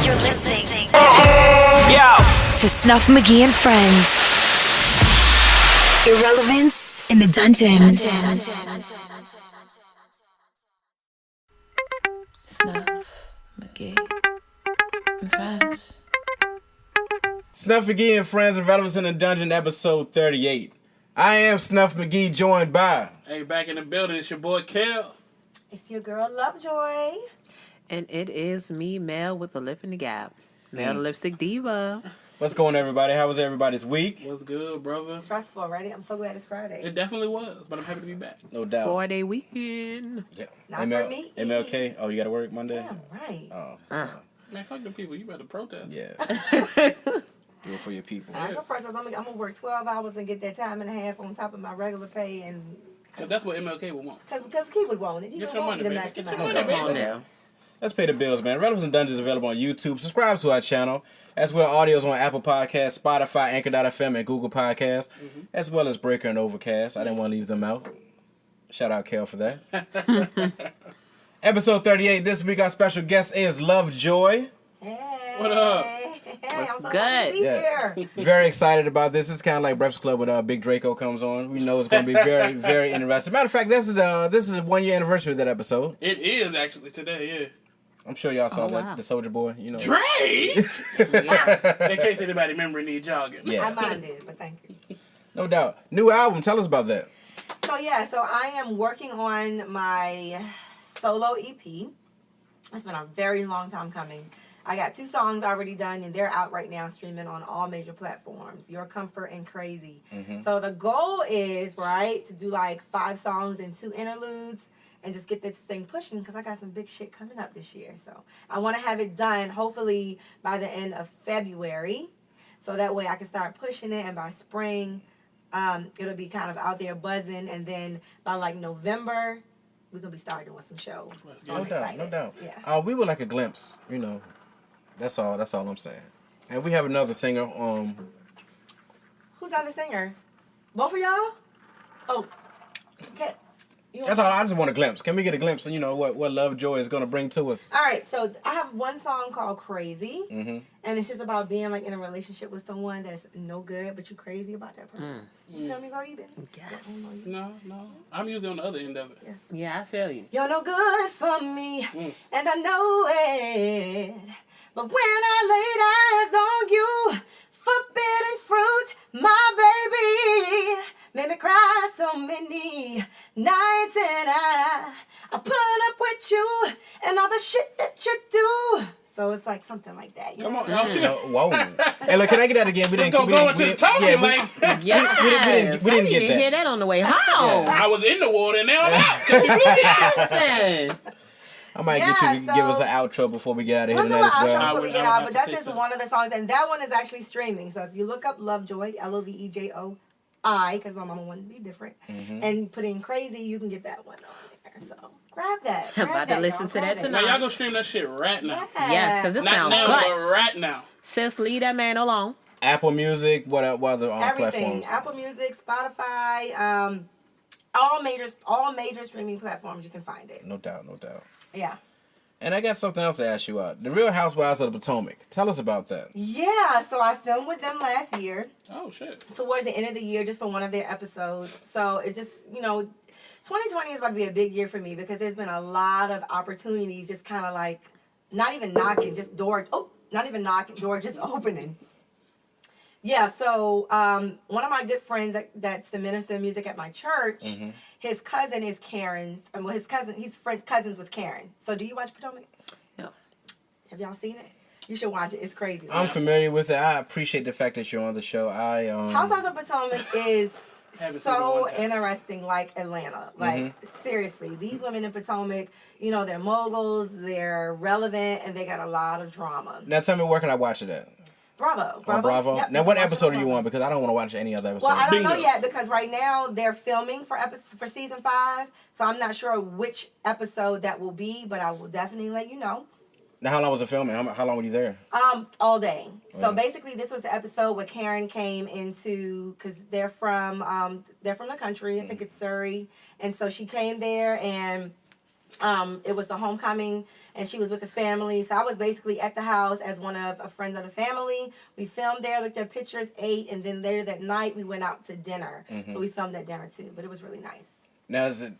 You're listening to Snuff Magee and Friends. Irrelevance in the dungeon. Snuff Magee and Friends. Snuff Magee and Friends, Irrelevance in the Dungeon, episode 38. I am Snuff Magee, joined by... Hey, back in the building, it's your boy Kel. It's your girl LoveJoi. And it is me, Mel, with the lip in the gap. Mel, the lipstick diva. What's going on, everybody? How was everybody's week? What's good, brother? Stressful already. I'm so glad it's Friday. It definitely was, but I'm happy to be back. No doubt. 4-day weekend. Yeah. Not for me. MLK? Oh, you got to work Monday? Damn right. Oh. Man, fuck them people. You better protest. Yeah. Do it for your people. I ain't gonna protest. I'm gonna work 12 hours and get that time and a half on top of my regular pay, and Because that's what MLK would want. because he would want it. He Get would your want me money, to baby. Get maximize. your money, Come on baby. now. Let's pay the bills, man. Relevance and Dungeons available on YouTube. Subscribe to our channel, as well audios on Apple Podcasts, Spotify, Anchor.fm, and Google Podcasts, as well as Breaker and Overcast. I didn't want to leave them out. Shout out Kel for that. Episode 38. This week our special guest is LoveJoi. Hey. What up? Hey, I'm so good? happy to be Yeah. here. Very excited about this. It's kind of like Breakfast Club when Big Draco comes on. We know it's going to be very, very interesting. Matter of fact, this is a 1 year anniversary of that episode. It is actually today, yeah. I'm sure y'all saw that, wow. the Soldier Boy. You know. Drake! In case anybody memory need jogging. Yeah. I minded, but thank you. No doubt. New album. Tell us about that. So I am working on my solo EP. It's been a very long time coming. I got 2 songs already done, and they're out right now streaming on all major platforms. Your Comfort and Crazy. So the goal is, right, to do like 5 songs and 2 interludes and just get this thing pushing because I got some big shit coming up this year. So I want to have it done hopefully by the end of February. So that way I can start pushing it, and by spring, it'll be kind of out there buzzing. And then by like November, we're going to be starting with some shows. So I'm No doubt. excited. No doubt. Yeah. We would like a glimpse. You know. That's all I'm saying. And we have another singer. Who's the other singer? Both of y'all? Oh. Okay. That's all. I just want a glimpse. Can we get a glimpse of, what LoveJoi is going to bring to us? All right, so I have one song called Crazy, and it's just about being like in a relationship with someone that's no good, but you crazy about that person. You feel me, girl? You been? Yes. No. I'm usually on the other end of it. Yeah, I feel you. You're no good for me, and I know it. But when I laid eyes on you, forbidden fruit, my baby, made me cry so many nights, and I put up with you and all the shit that you do. So it's like something like that. Come on. Whoa. Hey, look, can I get that again? We Let's didn't go into the talking lane. Yes. we didn't I get didn't that. hear that on the way home. I was in the water and now I'm out. 'Cause you blew me out. Listen. I might get you to Yeah, give us so- an outro before we get out of here We'll do tonight an as outro well. before we I get would out, have but to that's say just so. one of the songs, and that one is actually streaming. So if you look up LoveJoi, LoveJoi, because my mama wanted to be different, and put in Crazy, you can get that one on there. So grab that. I'm grab about to that, listen y'all, to grab that it. Now tonight. y'all go stream that shit right now. Yes, because it Not sounds now, good. but right now. Sis, leave that man alone. Apple Music, what other Everything. platforms? Apple Music, Spotify, all major streaming platforms, you can find it. No doubt. Yeah. And I got something else to ask you about. The Real Housewives of the Potomac. Tell us about that. Yeah, so I filmed with them last year, Oh, shit. towards the end of the year, just for one of their episodes. So it just, 2020 is about to be a big year for me because there's been a lot of opportunities just kind of like, not even knocking, just door just opening. Yeah, so one of my good friends that's the minister of music at my church, his cousin is Karen's, he's cousins with Karen. So do you watch Potomac? No. Have y'all seen it? You should watch it. It's crazy. I'm familiar with it. I appreciate the fact that you're on the show. Housewives of Potomac is Haven't seen it so one time. interesting, like Atlanta. Like, seriously, these women in Potomac, they're moguls, they're relevant, and they got a lot of drama. Now tell me, where can I watch it at? Bravo. On Bravo? Yep, now, you what can watch it episode are you Bravo. on? Because I don't want to watch any other episode. Well, I don't know Bingo. yet because right now they're filming for season 5, so I'm not sure which episode that will be, but I will definitely let you know. Now, how long was it filming? How long were you there? All day. So Yeah. basically, this was the episode where Karen came into, because they're from the country. I think it's Surrey, and so she came there and It was the homecoming, and she was with the family. So I was basically at the house as one of a friend of the family. We filmed there, looked at pictures, ate, and then later that night we went out to dinner. So we filmed at dinner too, but it was really nice. Now, is it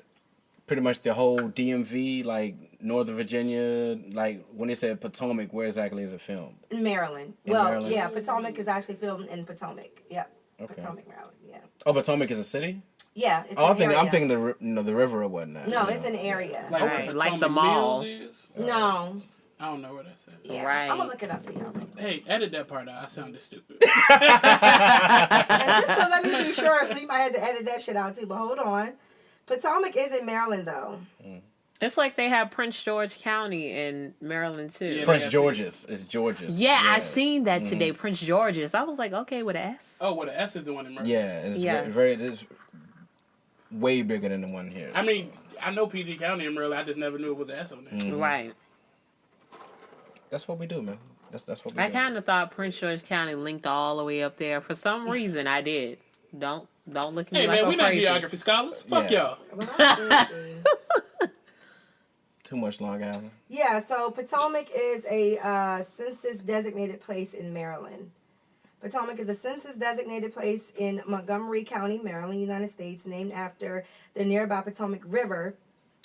pretty much the whole DMV, like Northern Virginia, like when they said Potomac, where exactly is it filmed? In Maryland. Maryland? Yeah, Potomac is actually filmed in Potomac. Yep. Okay. Potomac, Maryland. Yeah. Oh, Potomac is a city? Yeah, it's I'm an area. thinking the river or whatnot. No, it's an area. Like, Right, where like the Potomac mall. Mills is? No. I don't know where that's at. Yeah. Right. I'm gonna look it up for y'all. Hey, edit that part out. I sounded stupid. And just to let me be sure, so you might have to edit that shit out too. But hold on, Potomac is in Maryland though. It's like they have Prince George County in Maryland too. Yeah. Prince George's. It's George's. Yeah, I seen that today. Prince George's. I was like, okay, with an S. Oh, well, the S is the one in Maryland. Yeah, it's it's way bigger than the one here. I mean, I know PG County in Maryland. I just never knew it was an S on there. Right. That's what we do, man. That's what we I do. kind of thought Prince George County linked all the way up there. For some reason, I did. Don't look at me Hey, like man, I'm we not crazy. geography scholars. Fuck Yeah. y'all. Too much Long Island. Yeah, so Potomac is a census-designated place in Maryland. Potomac is a census-designated place in Montgomery County, Maryland, United States, named after the nearby Potomac River.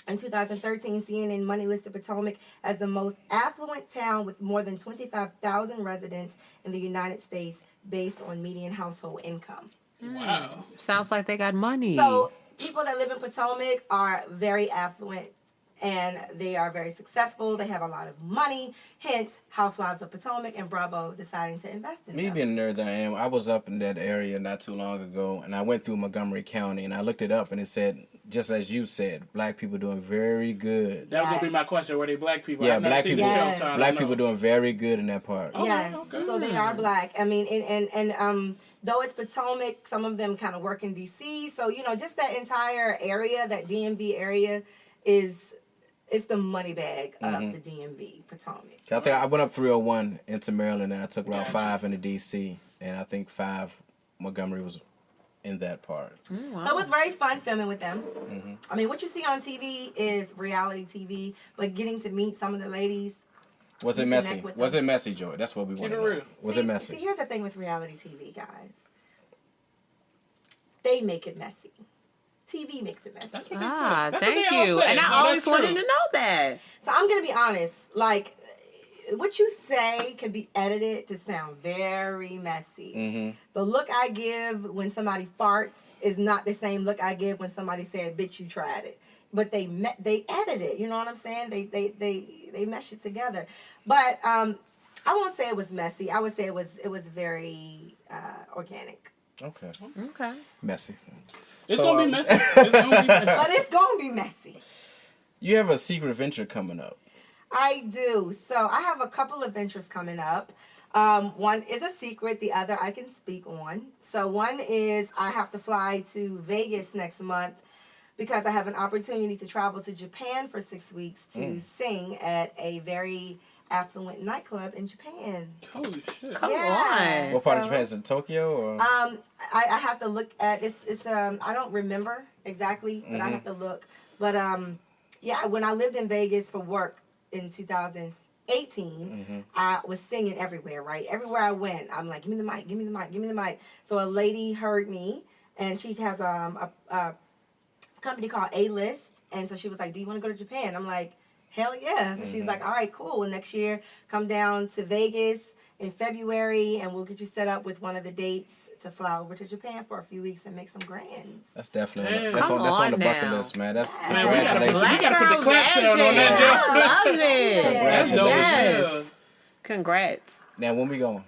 In 2013, CNN Money listed Potomac as the most affluent town with more than 25,000 residents in the United States based on median household income. Wow. Sounds like they got money. So people that live in Potomac are very affluent and they are very successful. They have a lot of money. Hence, Housewives of Potomac and Bravo deciding to invest in Me them. being the nerd that I am, I was up in that area not too long ago, and I went through Montgomery County, and I looked it up, and it said, just as you said, black people doing very good. That was going to be my question. Were they black people? Yeah, I've never black seen people. the show, Yes. so I don't Black know. people doing very good in that part. Oh, Yes, okay. so they are black. I mean, and though it's Potomac, some of them kind of work in D.C. So, you know, just that entire area, that DMV area it's the money bag of the DMV, Potomac. I think I went up 301 into Maryland, and I took Route Gotcha. 5 into D.C., and I think 5 Montgomery was in that part. Wow. So it was very fun filming with them. I mean, what you see on TV is reality TV, but getting to meet some of the ladies. Was it You messy? connect with Was them. it messy, Joy? That's what we want it to know. real. Was See, it messy? See, here's the thing with reality TV, guys. They make it messy. TV makes it messy. That's what they say. Ah, That's what thank they all you. say. And I No, always that's wanted true. to know that. So I'm going to be honest. Like, what you say can be edited to sound very messy. The look I give when somebody farts is not the same look I give when somebody said, bitch, you tried it. But they edit it. You know what I'm saying? They mesh it together. But I won't say it was messy. I would say it was very organic. Okay. Okay. Messy. It's So, going to be messy. It's going to be messy. But it's going to be messy. You have a secret venture coming up. I do. So I have a couple of ventures coming up. One is a secret. The other I can speak on. So one is I have to fly to Vegas next month because I have an opportunity to travel to Japan for 6 weeks to sing at a very affluent nightclub in Japan. Holy shit. Come Yeah. on. What part of So- Japan is it? Tokyo or? I have to look at it's I don't remember exactly, but I have to look. But yeah, when I lived in Vegas for work in 2018, I was singing everywhere, right? Everywhere I went, I'm like, give me the mic, give me the mic, give me the mic. So a lady heard me, and she has a company called A-List, and so she was like, do you want to go to Japan? I'm like, hell yeah. So she's like, all right, cool. Well, next year, come down to Vegas in February, and we'll get you set up with one of the dates to fly over to Japan for a few weeks and make some grands. That's definitely Damn. that's Come on the on bucket now. list, man. That's Man, we gotta congratulations. put the clap sound on that, Magic. Joe. I love it. That's dope as hell. Yes. Congrats. Now when we going?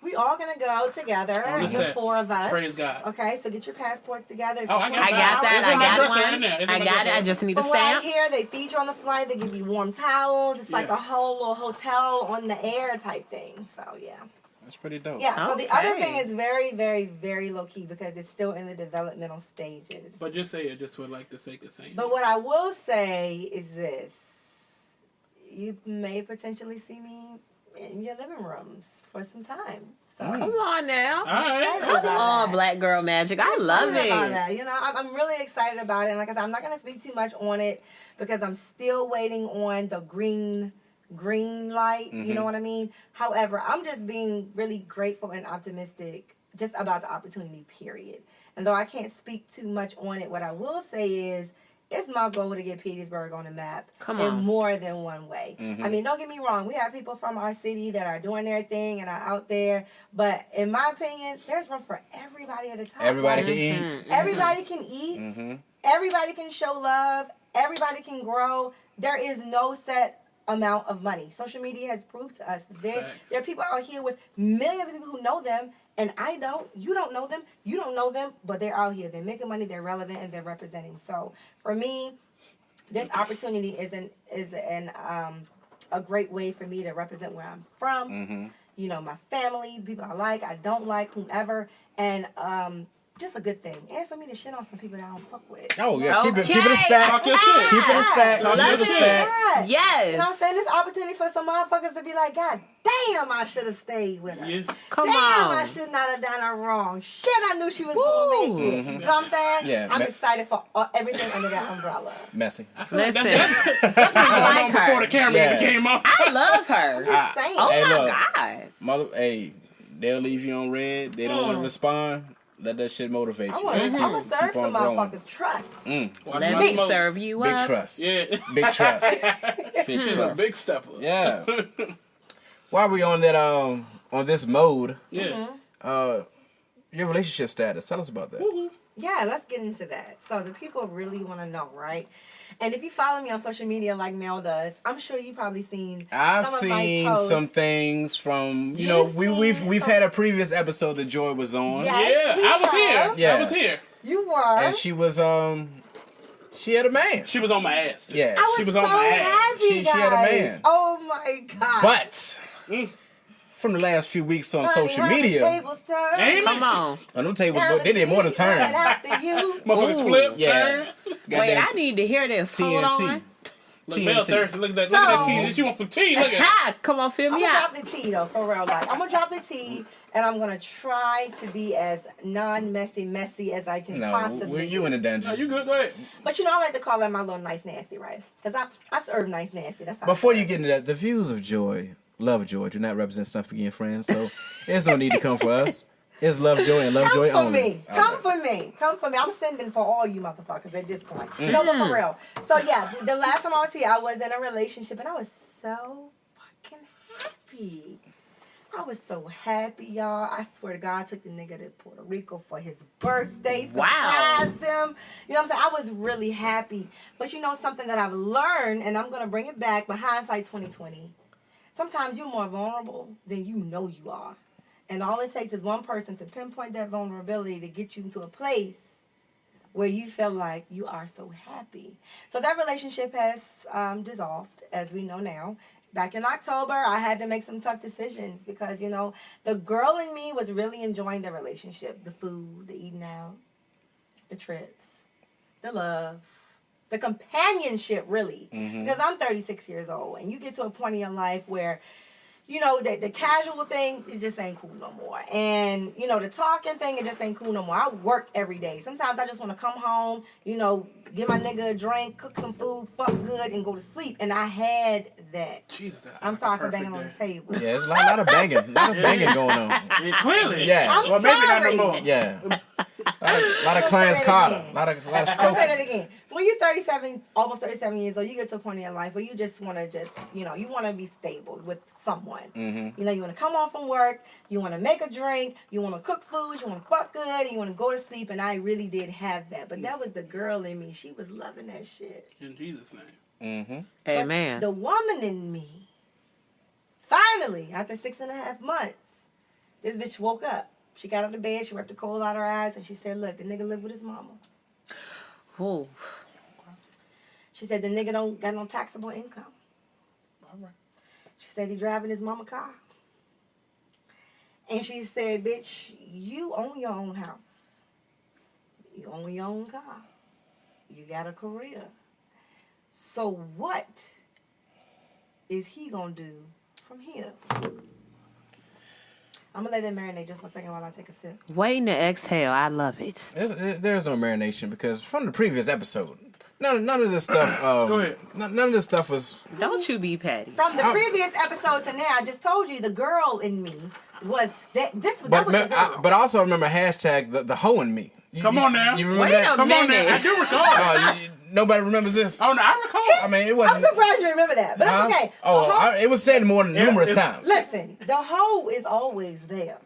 We all gonna go together, On the the set. 4 of us. Praise God. Okay, so get your passports together. Oh, I got I got It's that. in I my got dresser one. right now. It's in I my got it. dresser. I just need a From what I stamp. hear, they feed you on the flight. They give you warm towels. It's like Yeah. a whole little hotel on the air type thing. So yeah. That's pretty dope. Yeah, so the other Okay. thing is very, very, very low key because it's still in the developmental stages. But just say it just for like the sake of saying But what I will say is this. You may potentially see me in your living rooms for some time. So Come on now. All right. Come on, Black Girl Magic. I love excited about it. that. You know, I'm really excited about it. And like I said, I'm not going to speak too much on it because I'm still waiting on the green light. You know what I mean? However, I'm just being really grateful and optimistic just about the opportunity, period. And though I can't speak too much on it, what I will say is it's my goal to get Petersburg on the map in more than one way. I mean, don't get me wrong. We have people from our city that are doing their thing and are out there. But in my opinion, there's room for everybody at a time. Everybody can eat. Everybody can eat. Everybody can show love. Everybody can grow. There is no set amount of money. Social media has proved to us there are people out here with millions of people who know them. And I don't, you don't know them, you don't know them, but they're out here. They're making money, they're relevant, and they're representing. So for me, this opportunity is a great way for me to represent where I'm from. You know, my family, people I like, I don't like, whomever, and just a good thing. And for me to shit on some people that I don't fuck with. Oh yeah, keep it a stack. Talk your shit. Keep it a stack. Talk Keep it a your stack. Yes. You know what I'm saying? This opportunity for some motherfuckers to be like, God damn, I should have stayed with her. Yeah. Come Damn, on. I should not have done her wrong. Shit, I knew she was going to make it. You know what I'm saying? Yeah, I'm excited for everything under that umbrella. Messy. I feel like Listen. that's been I going like on before her. the camera even came on. I love her. Just saying. Oh Hey, my look. God. They'll leave you on red. They don't want to respond. Let that shit motivate you. I'm going to serve Keep on some growing. motherfuckers trust. Watch Let my me smoke. serve you Big up. trust. Yeah. Big trust. Big She's a trust. big stepper. Yeah. While we on that on this mode, Yeah. your relationship status. Tell us about that. Yeah, let's get into that. So the people really want to know, right? And if you follow me on social media like Mel does, I'm sure you've probably seen I've some of my seen posts. some things from we've had a previous episode that Joy was on. Yes, we I was here. have. Yeah. I was here. You were. And she was she had a man. She was on my ass. Too. Yeah. I she was was on so my ass. happy, She had a guys. man. Oh my God. But from the last few weeks on Honey, social how the media, tables turn. Ain't Come on. on them tables, Now they did more than it's me running turn. after you. Motherfuckers Ooh, flip, yeah. turn. Wait, Goddamn I need to hear this. Hold TNT. on. Look, Mel TNT. thirsty. Look at that So- tea. She wants some tea. Look at it. Ha! Come on, fill I'm me gonna out. drop the tea though, for real. Like I'm gonna drop the tea, and I'm gonna try to be as messy as I can No, possibly. you in a dungeon. No, you good? Go ahead. But you know, I like to call that my little nice nasty, right? Because I serve nice nasty. That's how. Before I you serve. get into that, the views of LoveJoi, do not represent Snuff Magee and Friends, so there's no need to come for us. It's LoveJoi and Come LoveJoi for only. me. Come for me. Come for me. I'm sending for all you motherfuckers at this point. No, but for real. So yeah, the last time I was here, I was in a relationship, and I was so fucking happy. I was so happy, y'all. I swear to God, I took the nigga to Puerto Rico for his birthday. Wow. Surprised him. You know what I'm saying? I was really happy. But you know something that I've learned, and I'm going to bring it back, but hindsight 2020. Sometimes you're more vulnerable than you know you are. And all it takes is one person to pinpoint that vulnerability to get you into a place where you feel like you are so happy. So that relationship has dissolved, as we know now. Back in October, I had to make some tough decisions because, you know, the girl in me was really enjoying the relationship. The food, the eating out, the trips, the love, the companionship, really. Because I'm 36 years old, and you get to a point in your life where, you know, the casual thing, it just ain't cool no more. And, you know, the talking thing, it just ain't cool no more. I work every day. Sometimes I just want to come home, you know, give my nigga a drink, cook some food, fuck good, and go to sleep. And I had that. Jesus, that's I'm like sorry a for banging on perfect the day. table. Yeah, there's a lot of banging. A lot of banging going on. Yeah, clearly. Yeah. I'm Well, maybe not no sorry. more. Yeah. A lot of I'll clients say that caught her. again. A lot of I'll say stroking. that again. So when you're 37, almost 37 years old, you get to a point in your life where you just want to you know, you want to be stable with someone. You know, you want to come home from work, you want to make a drink, you want to cook food, you want to fuck good, and you want to go to sleep. And I really did have that. But that was the girl in me. She was loving that shit. In Jesus' name. But Amen. the woman in me, finally, after 6.5 months, this bitch woke up. She got out of bed, she wiped the cold out her eyes, and she said, look, the nigga live with his mama. Ooh. She said the nigga don't got no taxable income. All right. She said he driving his mama car. And she said, bitch, you own your own house. You own your own car. You got a career. So what is he gonna do from here. I'm going to let it marinate just 1 second while I take a sip. Waiting to exhale. I love it. There's no marination because from the previous episode, none of this stuff. Go ahead. None of this stuff was. Don't you be petty. From the previous episode to now, I just told you the girl in me was that was the girl. But I also remember hashtag the hoe in me. Come on now. You remember Wait that? a Come on minute. now. I do recall. Nobody remembers this. Oh, no, I recall. I mean, it wasn't. I'm surprised you remember that, but that's okay. It was said more than numerous times. Listen, the hoe is always there.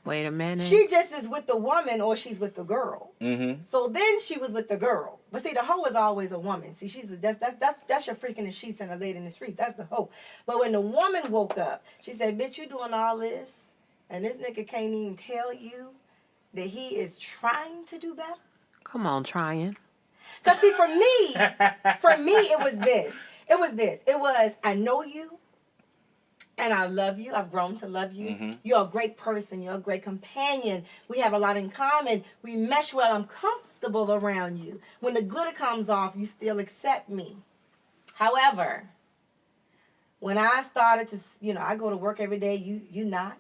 Wait a minute. She just is with the woman or she's with the girl. Mm-hmm. So then she was with the girl. But see, the hoe is always a woman. See, that's your freak in the sheets and a lady in the streets. That's the hoe. But when the woman woke up, she said, bitch, you doing all this, and this nigga can't even tell you that he is trying to do better? Come on, trying. Because see, for me, it was this. It was, I know you. And I love you. I've grown to love you. Mm-hmm. You're a great person. You're a great companion. We have a lot in common. We mesh well. I'm comfortable around you. When the glitter comes off, you still accept me. However, when I started to, I go to work every day. You not.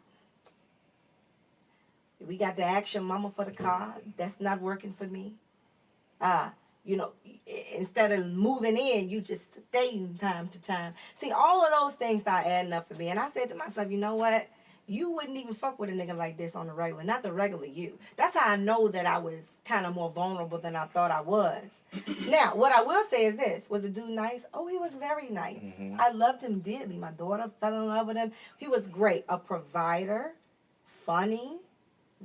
We got the Action Mama for the car. That's not working for me. Instead of moving in, you just stay time to time. See, all of those things start adding up for me. And I said to myself, you know what? You wouldn't even fuck with a nigga like this on the regular. Not the regular you. That's how I know that I was kind of more vulnerable than I thought I was. Now, what I will say is this. Was the dude nice? Oh, he was very nice. Mm-hmm. I loved him dearly. My daughter fell in love with him. He was great. A provider, funny,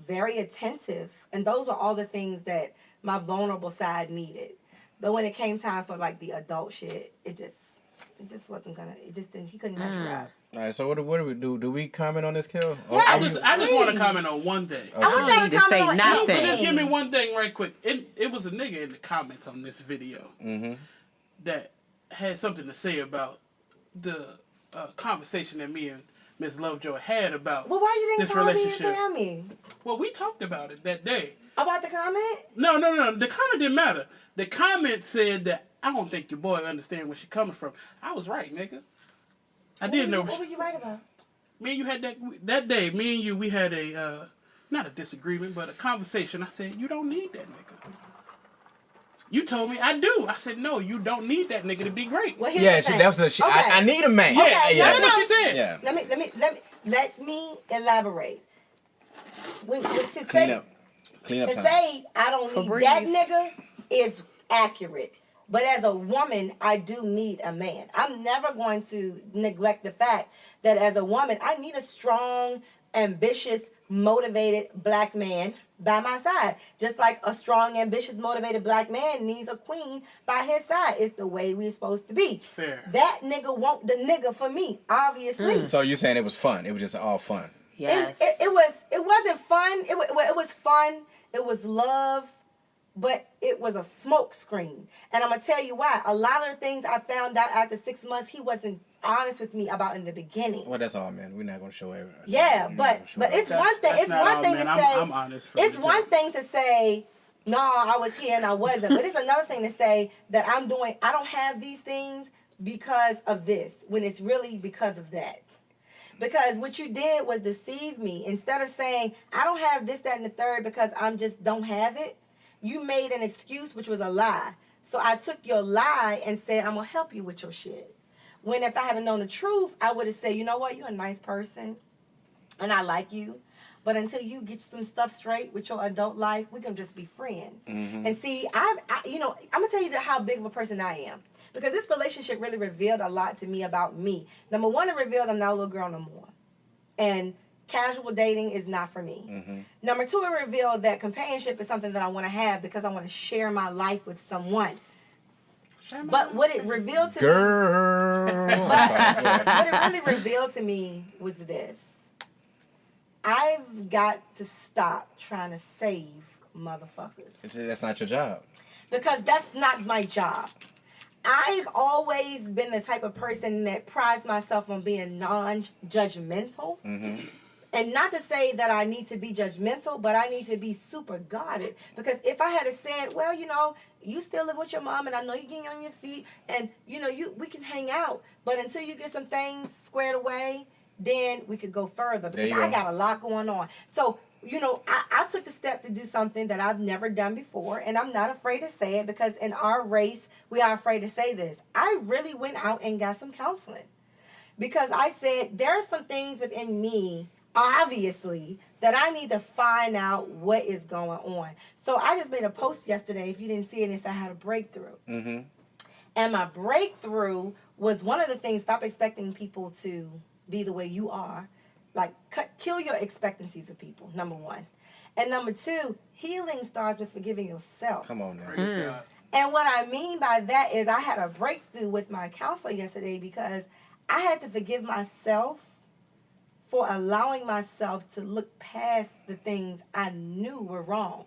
very attentive. And those were all the things that my vulnerable side needed. But when it came time for like the adult shit, it just wasn't gonna. It just didn't. He couldn't measure up. All right. So what do we do? Do we comment on this, Kel? Yeah, I just want to comment on one thing. I want y'all to comment on nothing. anything. Just give me one thing right quick. It was a nigga in the comments on this video that had something to say about the conversation that me and Miss LoveJoi had about Well, why you didn't this call relationship. me and tell me Well, we talked about it that day. about the comment? No. The comment didn't matter. The comment said that I don't think your boy understand where she coming from. I was right, nigga. I did know. What were you right about? Me and you had that day. Me and you, we had a not a disagreement, but a conversation. I said you don't need that nigga. You told me I do. I said no, you don't need that nigga to be great. Well, here's the thing. Okay. I need a man. Okay, That's what she said. Yeah. Let me elaborate. To Clean up time. say I don't need that nigga is accurate. But as a woman, I do need a man. I'm never going to neglect the fact that as a woman, I need a strong, ambitious, motivated black man by my side. Just like a strong, ambitious, motivated black man needs a queen by his side. It's the way we're supposed to be. Fair. That nigga want the nigga for me, obviously. So you're saying it was fun? It was just all fun? Yes. It wasn't fun. It was fun. It was love. But it was a smoke screen. And I'm going to tell you why. A lot of the things I found out after 6 months, he wasn't honest with me about in the beginning. Well, that's all, man. We're not going to show everything. Yeah, but it's one thing. It's one thing to say. I'm honest. It's one thing to say, no, I was here and I wasn't. But it's another thing to say that I don't have these things because of this, when it's really because of that. Because what you did was deceive me. Instead of saying, I don't have this, that, and the third because I'm just don't have it, you made an excuse, which was a lie. So I took your lie and said, I'm going to help you with your shit. When if I had known the truth, I would have said, you know what, you're a nice person, and I like you. But until you get some stuff straight with your adult life, we can just be friends. Mm-hmm. And see, I'm going to tell you how big of a person I am. Because this relationship really revealed a lot to me about me. Number one, it revealed I'm not a little girl no more. And casual dating is not for me. Mm-hmm. Number two, it revealed that companionship is something that I want to have because I want to share my life with someone. But what it revealed to me... what it really revealed to me was this. I've got to stop trying to save motherfuckers. That's not your job. Because that's not my job. I've always been the type of person that prides myself on being non-judgmental. Mm-hmm. And not to say that I need to be judgmental, but I need to be super guarded. Because if I had said, well, you still live with your mom, and I know you're getting on your feet, and, we can hang out. But until you get some things squared away, then we could go further There because you I go. got a lot going on. So, I took the step to do something that I've never done before, and I'm not afraid to say it because in our race, we are afraid to say this. I really went out and got some counseling because I said there are some things within me, obviously, that I need to find out what is going on. So I just made a post yesterday, if you didn't see it, it said I had a breakthrough. Mm-hmm. And my breakthrough was one of the things, stop expecting people to be the way you are. Like, kill your expectancies of people, number one. And number two, healing starts with forgiving yourself. Come on now. Praise God. And what I mean by that is I had a breakthrough with my counselor yesterday because I had to forgive myself for allowing myself to look past the things I knew were wrong.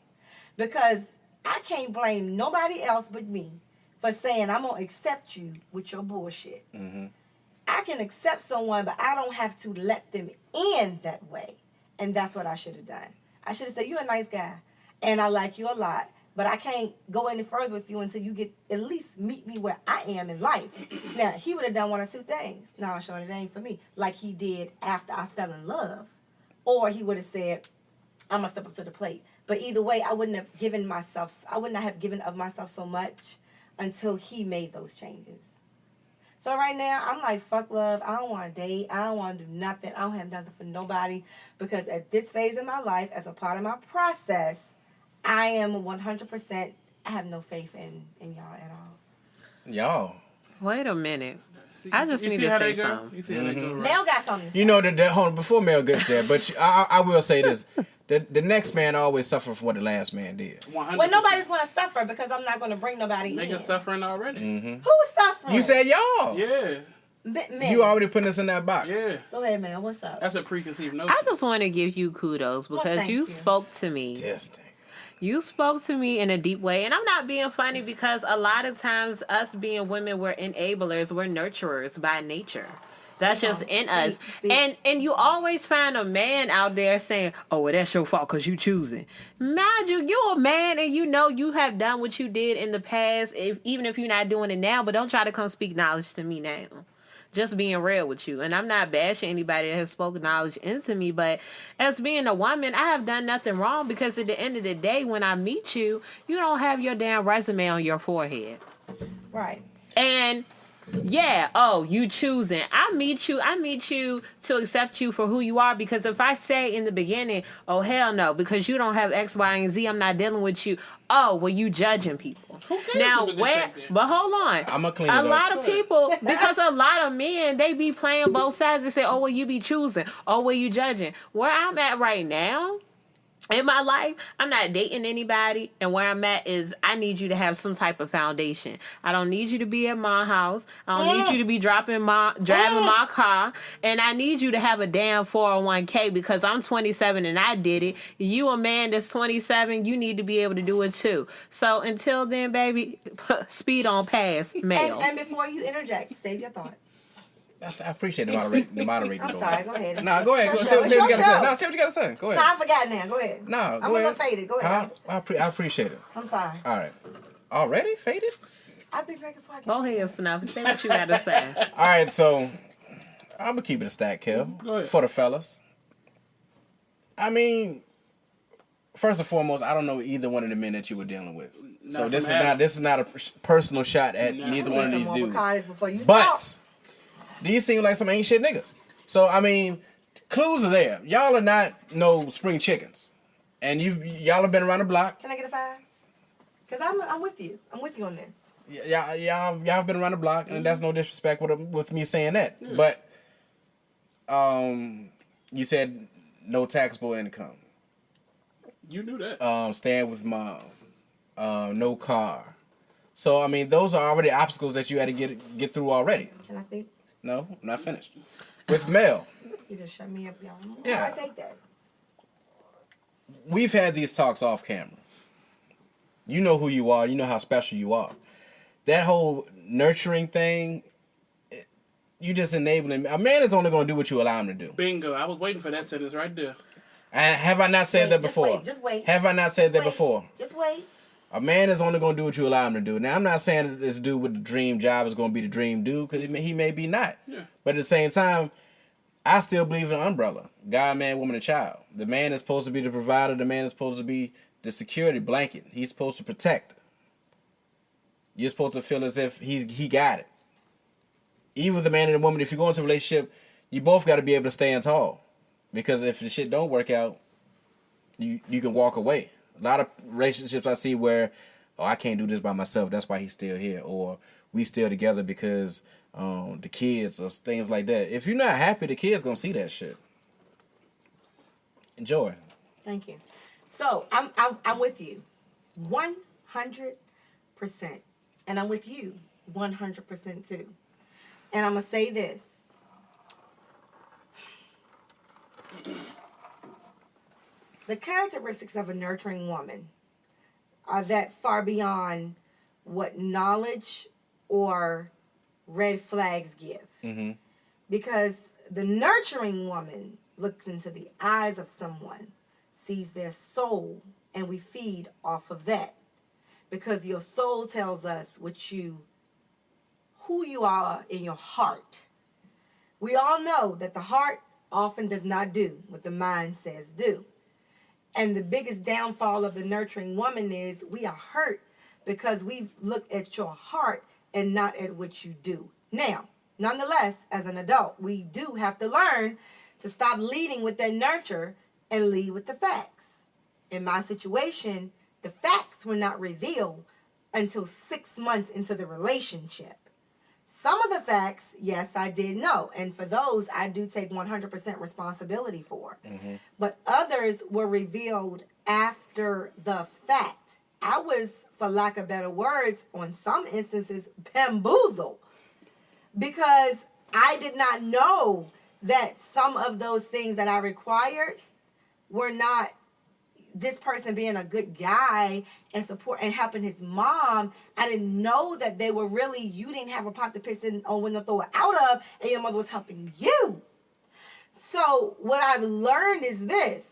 Because I can't blame nobody else but me for saying I'm going to accept you with your bullshit. Mm-hmm. I can accept someone, but I don't have to let them in that way. And that's what I should have done. I should have said, you're a nice guy, and I like you a lot, but I can't go any further with you until you get at least meet me where I am in life. Now, he would have done one or two things. No, Sean, it ain't for me. Like he did after I fell in love. Or he would have said, I'm going to step up to the plate. But either way, I wouldn't have given of myself so much until he made those changes. So right now, I'm like, fuck love. I don't want to date. I don't want to do nothing. I don't have nothing for nobody. Because at this phase in my life, as a part of my process, I am 100%, I have no faith in y'all at all. Y'all. Wait a minute. See, I just you need see to how say they go? something. You see how they go, right? Mel got something to say. You know that hold on, before Mel gets there, but I will say this: the next man always suffers from what the last man did. 100%. Well, nobody's going to suffer because I'm not going to bring nobody in. Niggas suffering already. Mm-hmm. Who's suffering? You said y'all. Yeah. Men. You already putting us in that box. Yeah. Go ahead, man. What's up? That's a preconceived notion. I just want to give you kudos because thank you you. spoke to me. Testing. You spoke to me in a deep way, and I'm not being funny because a lot of times us being women, we're enablers, we're nurturers by nature. That's just in us. Speak. And you always find a man out there saying, oh, well, that's your fault because you choosing. Mind you, you're a man and you know you have done what you did in the past, even if you're not doing it now, but don't try to come speak knowledge to me now. Just being real with you. And I'm not bashing anybody that has spoken knowledge into me, but as being a woman, I have done nothing wrong because at the end of the day, when I meet you, you don't have your damn resume on your forehead. Right. And yeah, oh, you choosing. I meet you to accept you for who you are, because if I say in the beginning, oh, hell no, because you don't have X, Y, and Z, I'm not dealing with you. Oh, well, you judging people. Who cares Now, if it's where, like that? but hold on. I'ma clean it a up. lot of people, because a lot of men, they be playing both sides. They say, oh, well, you be choosing. Oh, well, you judging. Where I'm at right now, in my life, I'm not dating anybody, and where I'm at is I need you to have some type of foundation. I don't need you to be at my house. I don't need you to be driving my car, and I need you to have a damn 401k because I'm 27 and I did it. You a man that's 27, you need to be able to do it too. So until then, baby, speed on past mail. And before you interject, save your thought. I appreciate the moderating. I'm sorry. Go ahead. Nah, go ahead. It's Say your what you show. gotta say. Nah, say what you gotta say. Go ahead. Nah, I forgot now. Go ahead. Nah, I'm go a little ahead. faded. Go ahead. I appreciate it. I'm sorry. All right. Already faded? I've been drinking before I Go ahead, Snuff. Say what you got to say. All right, so I'm gonna keep it a stack, Kel. Go ahead. For the fellas. I mean, first and foremost, I don't know either one of the men that you were dealing with. So this is not a personal shot at neither one of these dudes. Before you But stop. these seem like some ain't shit niggas. So I mean, clues are there. Y'all are not no spring chickens, and y'all have been around the block. Can I get a 5? Because I'm with you. I'm with you on this. Y'all have been around the block, and that's no disrespect with me saying that. Yeah. But you said no taxable income. You knew that. Staying with mom. No car. So I mean, those are already obstacles that you had to get through already. Can I speak? No, I'm not finished. With Mel, You just shut me up, y'all. Yeah. I take that. we've had these talks off camera. You know who you are. You know how special you are. That whole nurturing thing, you just enabling. A man is only going to do what you allow him to do. Bingo. I was waiting for that sentence right there. And have I not said that before? Just wait. Have I not said that before? Just wait. A man is only going to do what you allow him to do. Now, I'm not saying that this dude with the dream job is going to be the dream dude, because he may be not. Yeah. But at the same time, I still believe in an umbrella. God, man, woman, and child. The man is supposed to be the provider. The man is supposed to be the security blanket. He's supposed to protect. You're supposed to feel as if he got it. Even with the man and the woman, if you go into a relationship, you both got to be able to stand tall. Because if the shit don't work out, you can walk away. A lot of relationships I see where, oh, I can't do this by myself. That's why he's still here. Or we still together because the kids or things like that. If you're not happy, the kids gonna see that shit. Enjoy. Thank you. So I'm with you, 100%, and I'm with you 100% too. And I'm gonna say this. The characteristics of a nurturing woman are that far beyond what knowledge or red flags give. Mm-hmm. Because the nurturing woman looks into the eyes of someone, sees their soul, and we feed off of that. Because your soul tells us who you are in your heart. We all know that the heart often does not do what the mind says do. And the biggest downfall of the nurturing woman is we are hurt because we've looked at your heart and not at what you do. Now, nonetheless, as an adult, we do have to learn to stop leading with that nurture and lead with the facts. In my situation, the facts were not revealed until 6 months into the relationship. Some of the facts, yes, I did know. And for those, I do take 100% responsibility for. Mm-hmm. But others were revealed after the fact. I was, for lack of better words, on some instances, bamboozled. Because I did not know that some of those things that I required were not this person being a good guy and support and helping his mom. I didn't know that they were really, you didn't have a pot to piss in or when to throw it out of, and your mother was helping you. So what I've learned is this.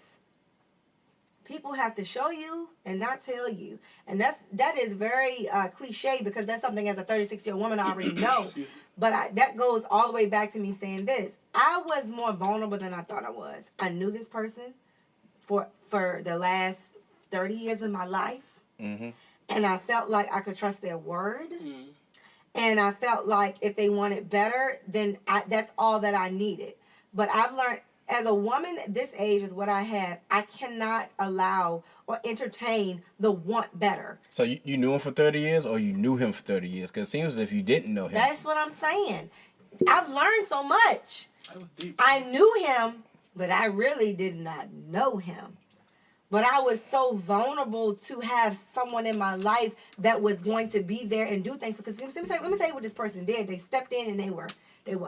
People have to show you and not tell you. And that is very cliche because that's something as a 36-year-old woman I already know. But that goes all the way back to me saying this. I was more vulnerable than I thought I was. I knew this person for the last 30 years of my life. Mm-hmm. And I felt like I could trust their word. Mm-hmm. And I felt like if they wanted better, then that's all that I needed. But I've learned, as a woman this age with what I have, I cannot allow or entertain the want better. So you knew him for 30 years or you knew him for 30 years? Because it seems as if you didn't know him. That's what I'm saying. I've learned so much. That was deep. I knew him, but I really did not know him. But I was so vulnerable to have someone in my life that was going to be there and do things. Because let me tell you what this person did. They stepped in and they were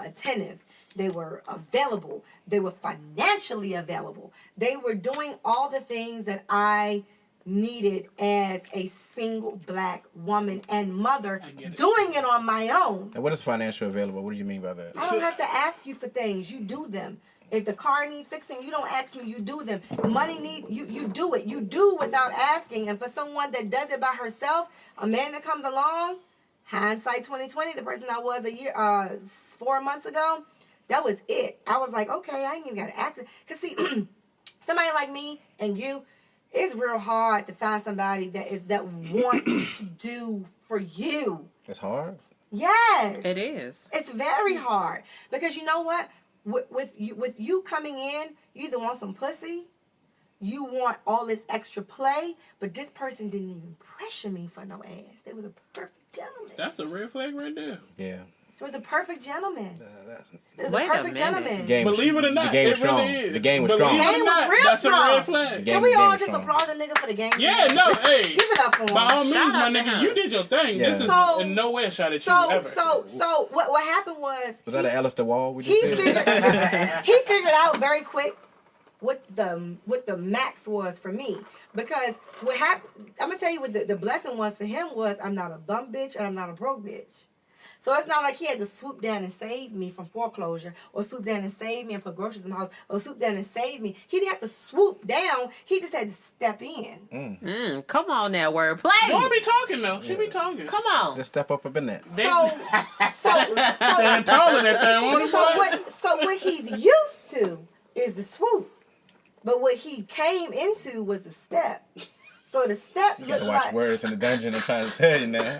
attentive. They were available. They were financially available. They were doing all the things that I needed as a single black woman and mother, doing it on my own. And what is financial available? What do you mean by that? I don't have to ask you for things. You do them. If the car needs fixing, you don't ask me, you do them. Money you do it. You do without asking. And for someone that does it by herself, a man that comes along, hindsight 2020, the person I was 4 months ago, that was it. I was like, okay, I ain't even got to ask it. Because see, somebody like me and you, it's real hard to find somebody that wants to do for you. It's hard? Yes. It is. It's very hard. Because you know what? With you coming in, you either want some pussy, you want all this extra play, but this person didn't even pressure me for no ass. They were the perfect gentleman. That's a red flag right there. Yeah. It was a perfect gentleman. It was Wait a perfect a gentleman. Believe it or not, the game was it really strong. is. The game was strong. The game was real That's strong. a red flag. Can we all just strong. applaud the nigga for the game? Yeah, no, hey. Give it up for him. By all means, Shout my out to nigga, him. you did your thing. Yeah. This is So- in no way a shot at you So ever. what happened was that an Alistair Wall we just he did? figured out very quick what the max was for me. Because what happened, I'm gonna tell you what the blessing was for him was I'm not a bum bitch and I'm not a broke bitch. So it's not like he had to swoop down and save me from foreclosure, or swoop down and save me and put groceries in my house, or swoop down and save me. He didn't have to swoop down. He just had to step in. Come on now, wordplay. Don't be talking though. She be talking. Come on. Just step up in that. Stand tall in that thing. So what he's used into is the swoop. But what he came into was the step. So the step You gotta watch words in the dungeon. I'm trying to tell you now.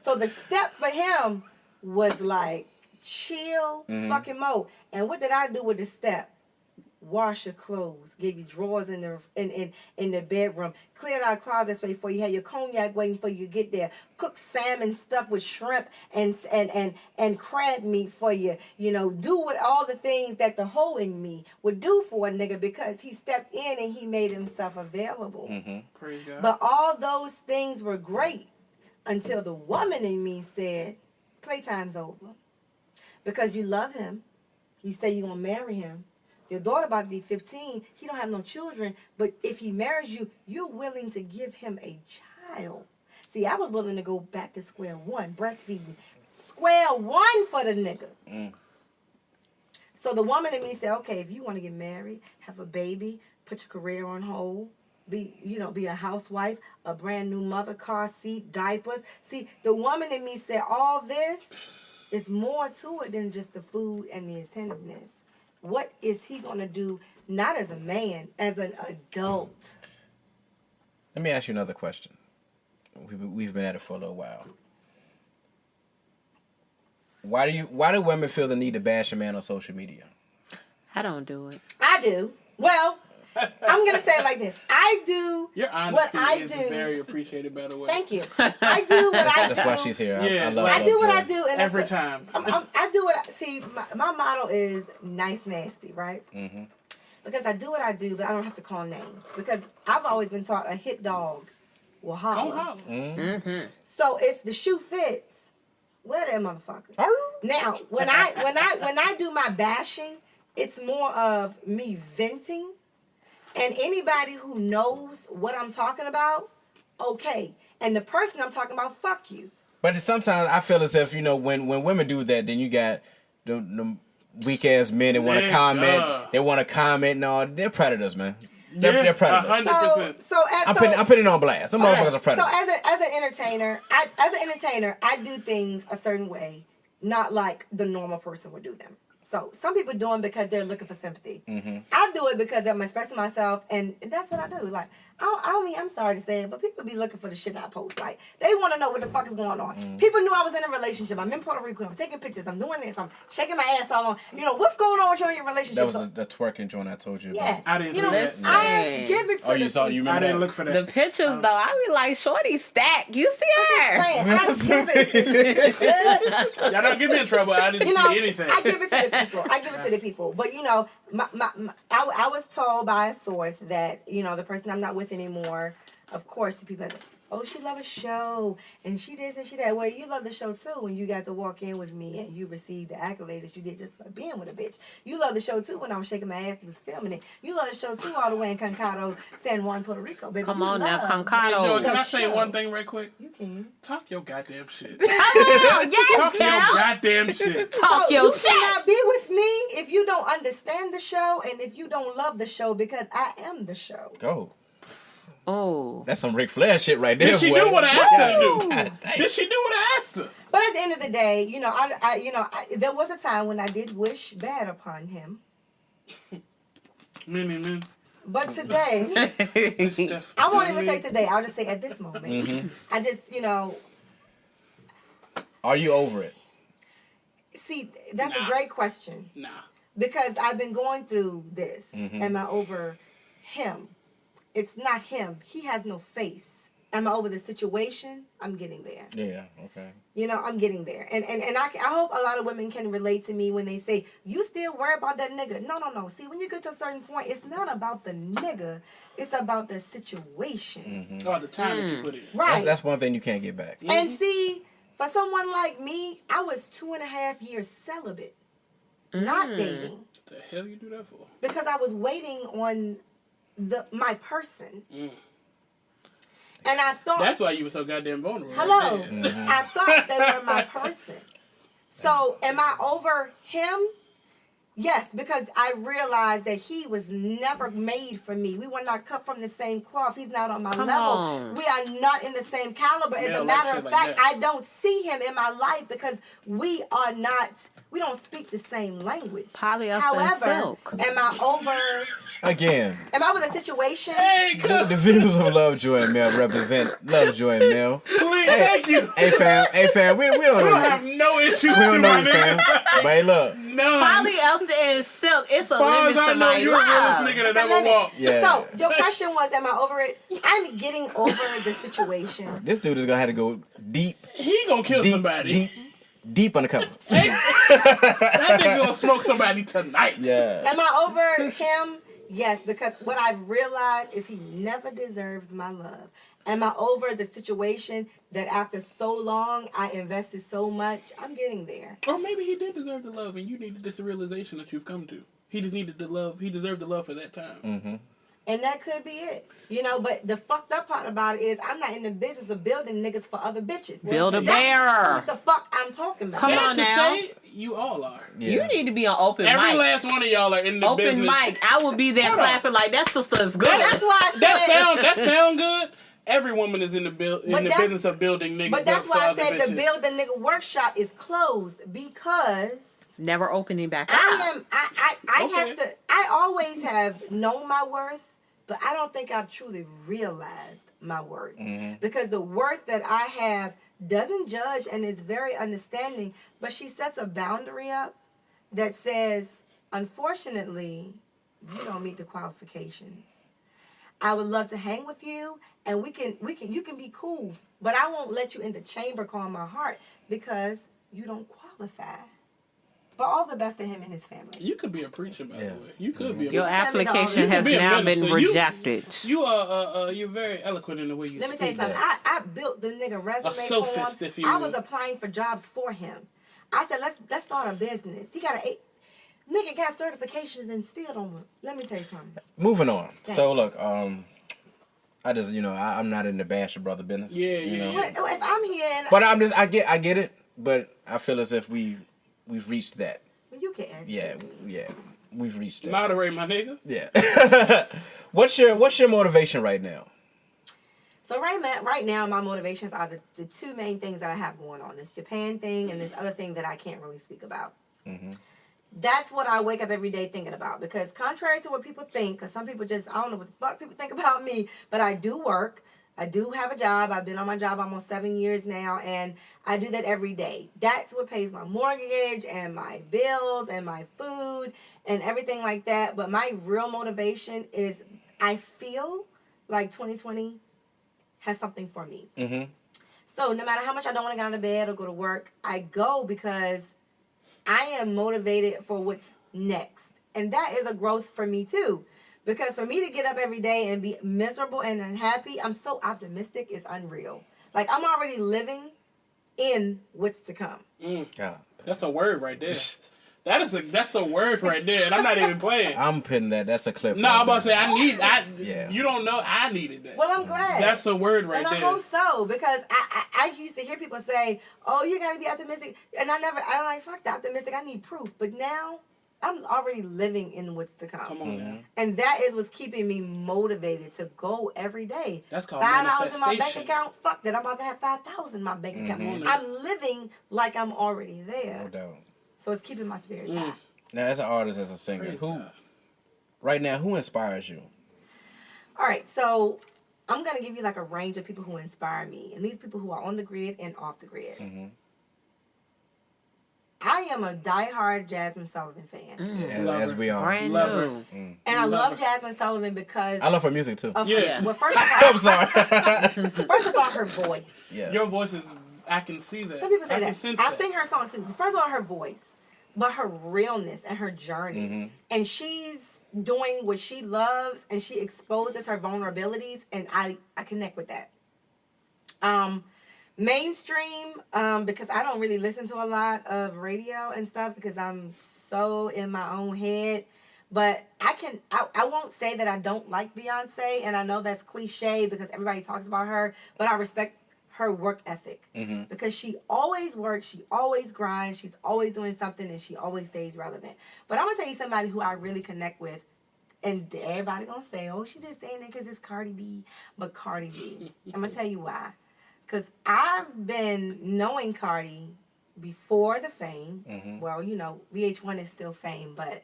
So the step for him was like chill fucking mode. And what did I do with the step? Wash your clothes, give you drawers in the bedroom, cleared out closet space for you, had your cognac waiting for you to get there, cook salmon stuff with shrimp and crab meat for you, you know, do what all the things that the hoe in me would do for a nigga because he stepped in and he made himself available. Praise God. But all those things were great until the woman in me said, playtime's over. Because you love him, you say you're gonna marry him. Your daughter about to be 15. He don't have no children. But if he marries you, you're willing to give him a child. See, I was willing to go back to square one, breastfeeding. Square one for the nigga. So the woman in me said, okay, if you want to get married, have a baby, put your career on hold, be a housewife, a brand new mother, car seat, diapers. See, the woman in me said all this is more to it than just the food and the attentiveness. What is he going to do, not as a man, as an adult? Let me ask you another question. We've been at it for a little while. Why do women feel the need to bash a man on social media? I don't do it. I do. Well, I'm going to say it like this. I do Your honesty is very appreciated, by the way. Thank you. I do what I do. That's why she's here. Yeah, I love I do what LoveJoi. I do. And Every time. I do what I... See, my motto is nice, nasty, right? Because I do what I do, but I don't have to call names. Because I've always been taught a hit dog will holler. Don't holler. So if the shoe fits, wear that motherfucker. Now, when I do my bashing, it's more of me venting. And anybody who knows what I'm talking about, okay. And the person I'm talking about, fuck you. But sometimes I feel as if, you know, when women do that, then you got the weak ass men that want to comment. They want to comment and all. They're predators, man. They're predators. 100%. I'm putting it on blast. Some motherfuckers are predators. So as an entertainer, I do things a certain way, not like the normal person would do them. So some people do them because they're looking for sympathy. I do it because I'm expressing myself, and that's what I do. Like, I mean, I'm sorry to say it, but people be looking for the shit I post. Like, they want to know what the fuck is going on. People knew I was in a relationship. I'm in Puerto Rico. I'm taking pictures. I'm doing this. I'm shaking my ass all on. You know, what's going on with you in your relationship? That was the twerking joint I told you about. Yeah. I didn't see that. I give it to you saw? You remember I didn't that? look for that. The pictures, though, I be like, shorty stack. You see her? I give it. Y'all don't get me in trouble. I didn't see anything. I give it to the people. But, you know, I was told by a source that, you know, the person I'm not with anymore, of course, the people are like, oh, she love a show, and she this and she that. Well, you love the show, too, when you got to walk in with me and you received the accolades that you did just by being with a bitch. You love the show, too, when I was shaking my ass and was filming it. You love the show, too, all the way in Concado, San Juan, Puerto Rico. Baby, Come on now, Hey, Concado. Joe, can I say one thing right quick? You can. Talk your goddamn shit. Come on, yes, Talk your Kel. goddamn shit. Talk So your you shit. cannot be with me if you don't understand the show and if you don't love the show, because I am the show. Go. Oh. That's some Ric Flair shit right there. Did she boy. do what I asked her to do? God damn. Did she do what I asked her? But at the end of the day, you know, I there was a time when I did wish bad upon him. Men. But today, I won't even say today. I'll just say at this moment. I just, you know. Are you over it? See, that's Nah. a great question. Nah. Because I've been going through this. Am I over him? It's not him. He has no face. Am I over the situation? I'm getting there. Yeah, okay. You know, I'm getting there. And I hope a lot of women can relate to me when they say, you still worry about that nigga. No. See, when you get to a certain point, it's not about the nigga. It's about the situation. Oh, the time that you put in. Right. That's one thing you can't get back. And see, for someone like me, I was 2.5 years celibate. Not dating. What the hell you do that for? Because I was waiting on my person. And I thought... That's why you were so goddamn vulnerable. Hello. Right there. I thought they were my person. So, am I over him? Yes, because I realized that he was never made for me. We were not cut from the same cloth. He's not on my level. on. We are not in the same caliber. As Yeah, a like matter shit of like fact, that. I don't see him in my life because we don't speak the same language. Polyester and However, silk. am I over a situation? Hey, The views of LoveJoi and Mel represent LoveJoi and Mel. please, thank you. Hey fam, we don't We don't have no issue we with don't you, know my you, fam. nigga. But hey, look, None. Polyester and silk. It's a As far limit as I to know, my you're the realest love. nigga that It's a ever limit. walked. Yeah. So your question was, am I over it? I'm getting over the situation. this dude is gonna have to go deep He gonna kill somebody. deep undercover. That nigga gonna smoke somebody tonight. Yeah. Am I over him? Yes, because what I've realized is he never deserved my love. Am I over the situation that after so long I invested so much? I'm getting there. Or maybe he did deserve the love, and you needed this realization that you've come to. He just needed the love. He deserved the love for that time. Mm-hmm. And that could be it. You know, but the fucked up part about it is I'm not in the business of building niggas for other bitches. Build a That's bear. what the fuck I'm talking about. Come Sad on to now. say, you all are. Yeah. You need to be on open Every mic. last one of y'all are in the Open business. mic. I will be there Hold on. clapping like that sister is good. And that's why I said. That sound good. Every woman is in the that's- business of building niggas. But that's up for why I other said the bitches. Build the Nigga workshop is closed because Never opening back up. I Okay. have to. I always have known my worth, but I don't think I've truly realized my worth because the worth that I have doesn't judge and is very understanding. But she sets a boundary up that says, unfortunately, you don't meet the qualifications. I would love to hang with you, and you can be cool, but I won't let you in the chamber call my heart because you don't qualify. But all the best to him and his family. You could be a preacher, by the Yeah. way. You could be a Your preacher. application You has could be a now minister. been rejected. You are you're very eloquent in the way you Let me speak. tell you something. I built the nigga resume for sophist, him. if you I will. was applying for jobs for him. I said, let's start a business. He got nigga got certifications and still don't. Let me tell you something. Moving on. Thanks. So look, I just I'm not in the bash your brother business. Yeah, you know. What, if I'm here and But I get it, but I feel as if we've reached that. you can. Yeah, we've reached that. Moderate, my nigga. Yeah. What's your motivation right now? So right now, my motivations are the two main things that I have going on: this Japan thing and this other thing that I can't really speak about. Mm-hmm. That's what I wake up every day thinking about. Because contrary to what people think, because some people I don't know what the fuck people think about me, but I do work. I do have a job. I've been on my job almost 7 years now, and I do that every day. That's what pays my mortgage and my bills and my food and everything like that. But my real motivation is I feel like 2020 has something for me. Mm-hmm. So no matter how much I don't want to get out of bed or go to work, I go because I am motivated for what's next. And that is a growth for me too. Because for me to get up every day and be miserable and unhappy, I'm so optimistic, it's unreal. Like, I'm already living in what's to come. God. That's a word right there. That's a word right there, and I'm not even playing. I'm putting that. That's a clip. No, I'm about to say Yeah. You don't know I needed that. Well, I'm glad. That's a word right and there. I hope so, because I used to hear people say, oh, you got to be optimistic. And I'm like, fuck the optimistic. I need proof. But now, I'm already living in what's to come. Come on now. And that is what's keeping me motivated to go every day. That's called $5 in my bank manifestation. account. Fuck that. I'm about to have 5,000 in my bank account. Mhm. I'm living like I'm already there. No doubt. So it's keeping my spirits high. Now, as an artist, as a singer, Praise who God. right now who inspires you? All right, so I'm going to give you like a range of people who inspire me. And these people who are on the grid and off the grid. Mm-hmm. I am a diehard Jasmine Sullivan fan. As we are. Brand Love new. her. And I love Jasmine Sullivan because I love her music too. of Yeah. well, first of I'm all, sorry. first of all, her voice. Yeah. Your voice is. I can see that. Some people say I can that. sense I that. sing her songs too. First of all, her voice, but her realness and her journey. Mm-hmm. And she's doing what she loves, and she exposes her vulnerabilities, and I connect with that. Mainstream, because I don't really listen to a lot of radio and stuff because I'm so in my own head. But I won't say that I don't like Beyonce, and I know that's cliche because everybody talks about her, but I respect her work ethic. Because she always works, she always grinds, she's always doing something, and she always stays relevant. But I'm going to tell you somebody who I really connect with, and everybody going to say, oh, she just saying that because it's Cardi B. But Cardi B, I'm going to tell you why. Because I've been knowing Cardi before the fame. Well, you know, VH1 is still fame, but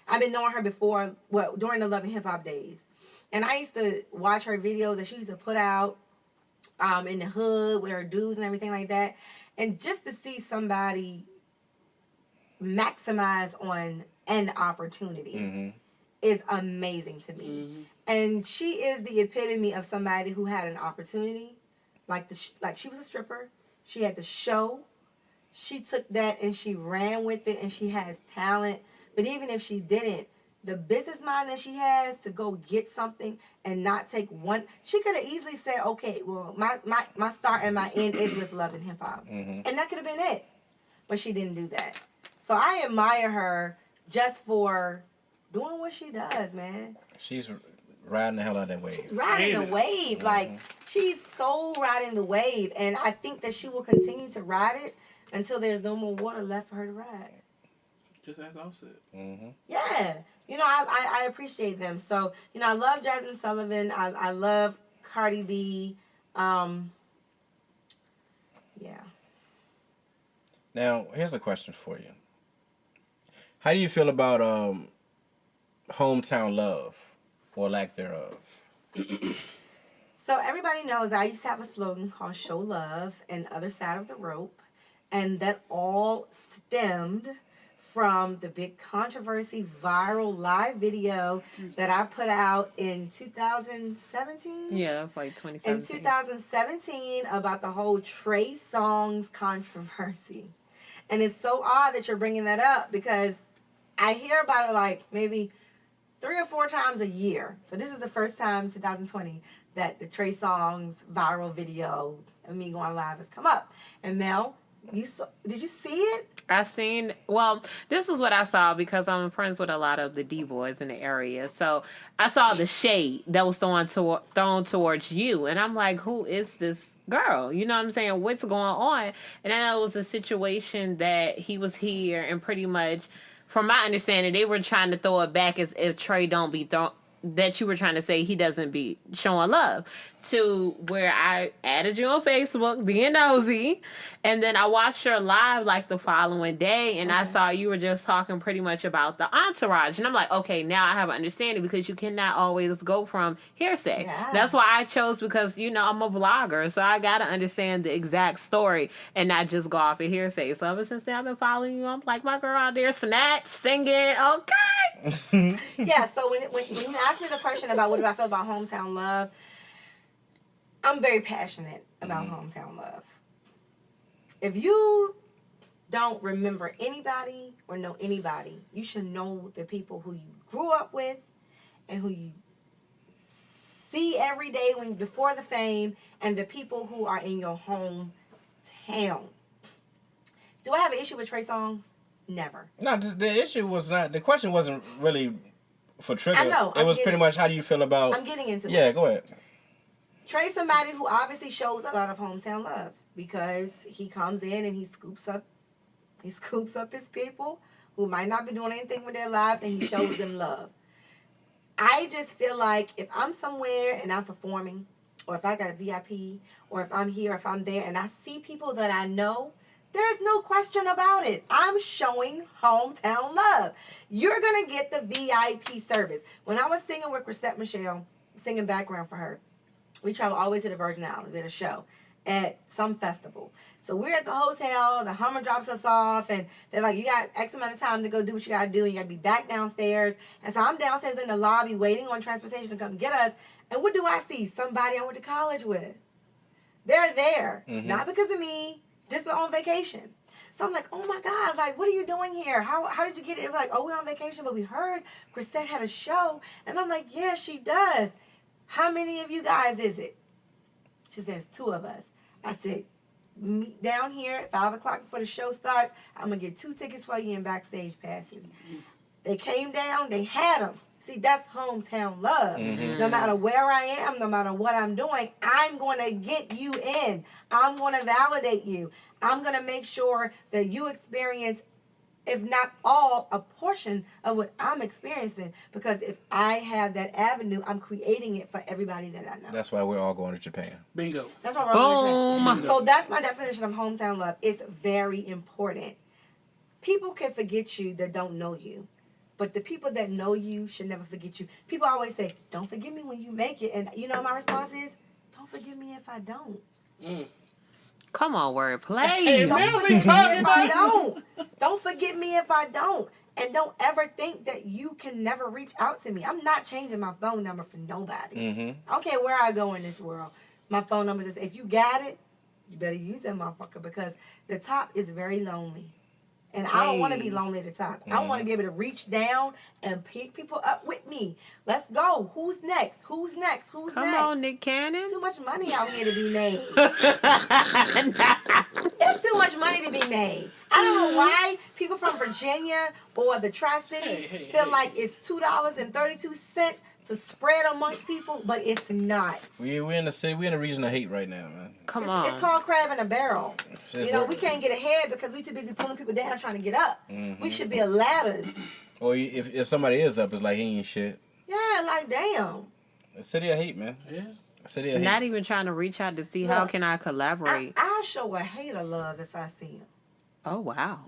I've been knowing her before, well, during the Love and Hip Hop days. And I used to watch her videos that she used to put out in the hood with her dudes and everything like that. And just to see somebody maximize on an opportunity is amazing to me. And she is the epitome of somebody who had an opportunity. Like she was a stripper. She had the show. She took that and she ran with it, and she has talent. But even if she didn't, the business mind that she has to go get something and not take one, she could have easily said, okay, well, my start and my end is with Love and Hip Hop. And that could have been it. But she didn't do that. So I admire her just for doing what she does, man. She's riding the hell out of that wave. She's riding the wave. Like, she's so riding the wave. And I think that she will continue to ride it until there's no more water left for her to ride. Just as Offset. Yeah. You know, I appreciate them. So, you know, I love Jasmine Sullivan. I love Cardi B. Yeah. Now, here's a question for you. How do you feel about hometown love or lack thereof? So everybody knows I used to have a slogan called Show Love and Other Side of the Rope. And that all stemmed from the big controversy viral live video that I put out in 2017. Yeah, it was like 2017. In 2017 about the whole Trey Songz controversy. And it's so odd that you're bringing that up because I hear about it like maybe 3 or 4 times a year. So this is the first time, 2020, that the Trey Songz viral video of me going live has come up. And Mel, did you see it? Well, this is what I saw because I'm friends with a lot of the D-boys in the area. So I saw the shade that was thrown towards you. And I'm like, who is this girl? You know what I'm saying? What's going on? And I know it was a situation that he was here and pretty much, from my understanding, they were trying to throw it back as if Trey don't be thrown, that you were trying to say he doesn't be showing love, to where I added you on Facebook, being nosy, and then I watched her live like the following day, and I saw you were just talking pretty much about the entourage, and I'm like, okay, now I have an understanding because you cannot always go from hearsay. Yeah. That's why I chose, because, you know, I'm a vlogger, so I gotta understand the exact story and not just go off of hearsay. So ever since then, I've been following you. I'm like, my girl out there snatch, singing, okay. Yeah, so when you asked me the question about what do I feel about hometown love, I'm very passionate about hometown love. If you don't remember anybody or know anybody, you should know the people who you grew up with and who you see every day before the fame, and the people who are in your hometown. Do I have an issue with Trey Songz? Never. No, the issue was not, the question wasn't really for Trigger. I know. It was pretty much, how do you feel about... I'm getting into it. Yeah, go ahead. Trey's somebody who obviously shows a lot of hometown love because he comes in and he scoops up his people who might not be doing anything with their lives, and he shows them love. I just feel like if I'm somewhere and I'm performing, or if I got a VIP, or if I'm here, if I'm there, and I see people that I know, there is no question about it. I'm showing hometown love. You're going to get the VIP service. When I was singing with Chrisette Michelle, singing background for her, we travel all the way to the Virgin Islands. We had a show at some festival. So we're at the hotel, the Hummer drops us off, and they're like, you got X amount of time to go do what you got to do, and you got to be back downstairs. And so I'm downstairs in the lobby waiting on transportation to come get us. And what do I see? Somebody I went to college with. They're there. Not because of me, just on vacation. So I'm like, oh my God, like, what are you doing here? How did you get it? They're like, oh, we're on vacation, but we heard Chrisette had a show. And I'm like, yeah, she does. How many of you guys is it? She says, 2 of us. I said, meet down here at 5 o'clock before the show starts. I'm going to get 2 tickets for you and backstage passes. They came down. They had them. See, that's hometown love. No matter where I am, no matter what I'm doing, I'm going to get you in. I'm going to validate you. I'm going to make sure that you experience, if not all, a portion of what I'm experiencing. Because if I have that avenue, I'm creating it for everybody that I know. That's why we're all going to Japan. Bingo. That's why we're all going to Japan. Boom. So that's my definition of hometown love. It's very important. People can forget you that don't know you. But the people that know you should never forget you. People always say, don't forget me when you make it. And you know my response is, don't forget me if I don't. Come on, wordplay. Hey, Don't forget me if I don't. Don't forget me if I don't. And don't ever think that you can never reach out to me. I'm not changing my phone number for nobody. I don't care where I go in this world. My phone number is, if you got it, you better use that motherfucker, because the top is very lonely. And I don't want to be lonely at the top. I want to be able to reach down and pick people up with me. Let's go. Who's next? Who's next? Who's Come next? on, Nick Cannon. Too much money out here to be made. There's too much money to be made. I don't know why people from Virginia or the Tri-Cities feel like it's $2.32 to spread amongst people, but it's not. We're in the city. We're in a region of hate right now, man. Come on. It's called crab in a barrel. Shit, You know, we can't get ahead because we're too busy pulling people down trying to get up. We should be a ladders. Or if somebody is up, it's like he ain't shit. Yeah, like damn. A city of hate, man. Yeah. A city of hate. Not even trying to reach out to see how Look, can I collaborate. I'll show a hater love if I see him. Oh, wow.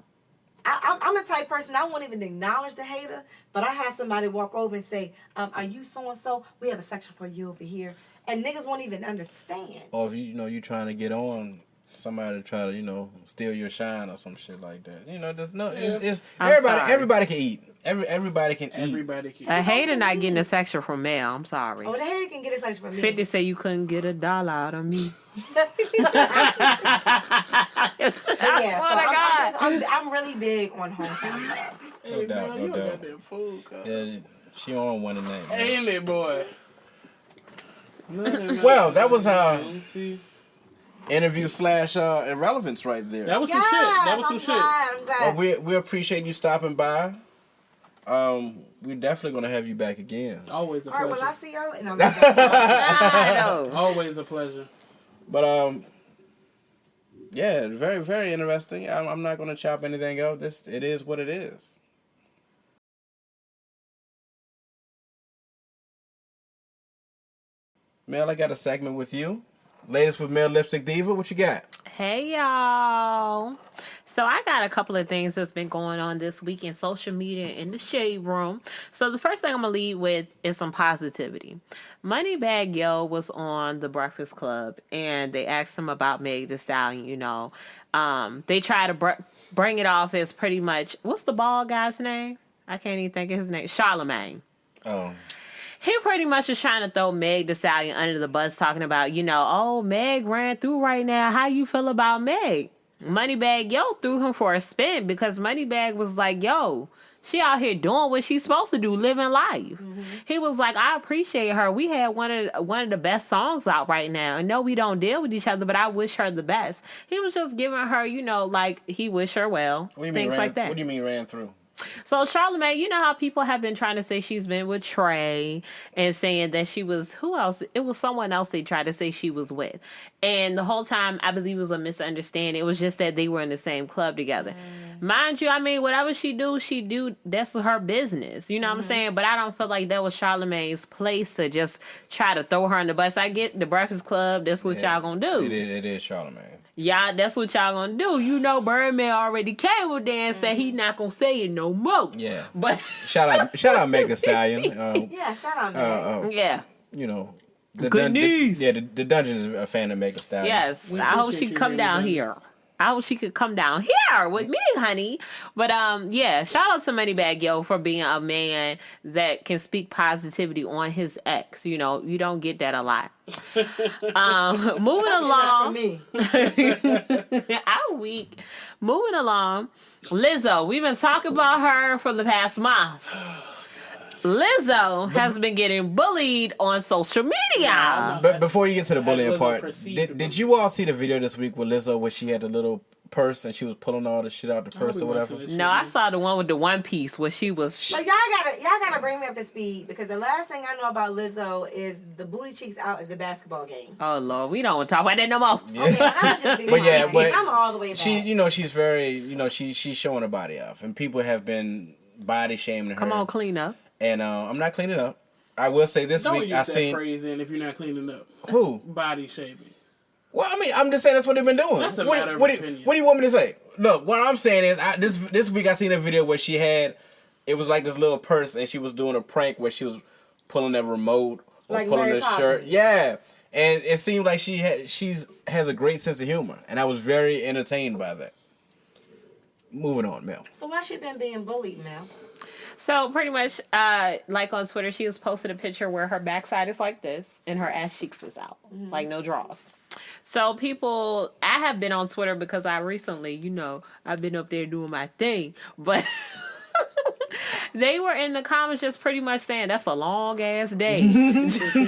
I'm the type person, I won't even acknowledge the hater, but I have somebody walk over and say, are you so-and-so? We have a section for you over here. And niggas won't even understand. Or if you trying to get on, somebody try to, steal your shine or some shit like that. It's everybody can eat. Everybody can eat. Everybody can. A hater not getting a section from mail. I'm sorry. Oh, the hater can get a section for me. 50 say you couldn't get $1 out of me. I'm really big on hometown love. Hey, doubt, man, no you doubt. got that food, cuz. Yeah, she on one tonight. man. Ain't it, boy? Well, that was Let me see. interview / irrelevance right there. That was some shit. That was some shit. I'm glad. Well, we appreciate you stopping by. We're definitely gonna have you back again. Always a All right, pleasure. well, I see y'all. No, I know. Always a pleasure. But yeah, very very interesting. I'm not gonna chop anything out. It is what it is. Mel, I got a segment with you. Latest with Mel Lipstick Diva. What you got? Hey, y'all. So I got a couple of things that's been going on this week in social media in the shade room. So the first thing I'm going to lead with is some positivity. Moneybagg Yo was on The Breakfast Club, and they asked him about Meg Thee Stallion, They try to bring it off as pretty much, what's the bald guy's name? I can't even think of his name. Charlemagne. Oh. He pretty much is trying to throw Meg Thee Stallion under the bus, talking about, oh, Meg ran through right now. How you feel about Meg? Moneybagg Yo threw him for a spin because Moneybagg was like, yo, she out here doing what she's supposed to do, living life. He was like, I appreciate her. We had one of the best songs out right now. And no, we don't deal with each other, but I wish her the best. He was just giving her, like he wished her well. Things like that. What do you mean ran through? So Charlemagne, you know how people have been trying to say she's been with Trey and saying that she was, who else? It was someone else they tried to say she was with. And the whole time, I believe it was a misunderstanding. It was just that they were in the same club together. Mind you, whatever she do, that's her business. You know what I'm saying? But I don't feel like that was Charlemagne's place to just try to throw her in the bus. I get the Breakfast Club. That's what y'all gonna do. It is Charlemagne. Yeah, that's what y'all gonna do. Birdman already came with there and said he not gonna say it no more. Yeah. But shout out Meg Thee Stallion. Yeah, shout out, man. Yeah. Good news. The Dungeon is a fan of Meg Thee Stallion. Yes. I hope she come down here. I hope she could come down here with me, honey. But shout out to Moneybagg Yo for being a man that can speak positivity on his ex. You don't get that a lot. Moving along. Me. I'm weak. Moving along. Lizzo, we've been talking about her for the past month. Lizzo has been getting bullied on social media. But before you get to the bullying Lizzo part, perceived did you all see the video this week with Lizzo where she had the little purse and she was pulling all the shit out the purse or whatever. No, I saw the one with the one piece where she was. But y'all gotta bring me up to speed because the last thing I know about Lizzo is the booty cheeks out at the basketball game. Oh Lord, we don't want to talk about that no more. Yeah. Okay, I'm just but I'm all the way back. She's very, she's showing her body off, and people have been body shaming her. Come on, clean up. And I'm not cleaning up. I will say this Don't week use that phrase in if you're not cleaning up. Who? Body shaming. Well, I mean, I'm just saying that's what they've been doing. That's a matter of opinion. What do you want me to say? Look, what I'm saying is, this week I seen a video where it was like this little purse, and she was doing a prank where she was pulling that remote or like pulling her shirt. Yeah, and it seemed like she has a great sense of humor, and I was very entertained by that. Moving on, Mel. So why she been being bullied, Mel? So pretty much, like on Twitter, she was posted a picture where her backside is like this and her ass cheeks is out, like no draws. So I have been on Twitter because I recently, I've been up there doing my thing, but they were in the comments just pretty much saying that's a long ass day. Is that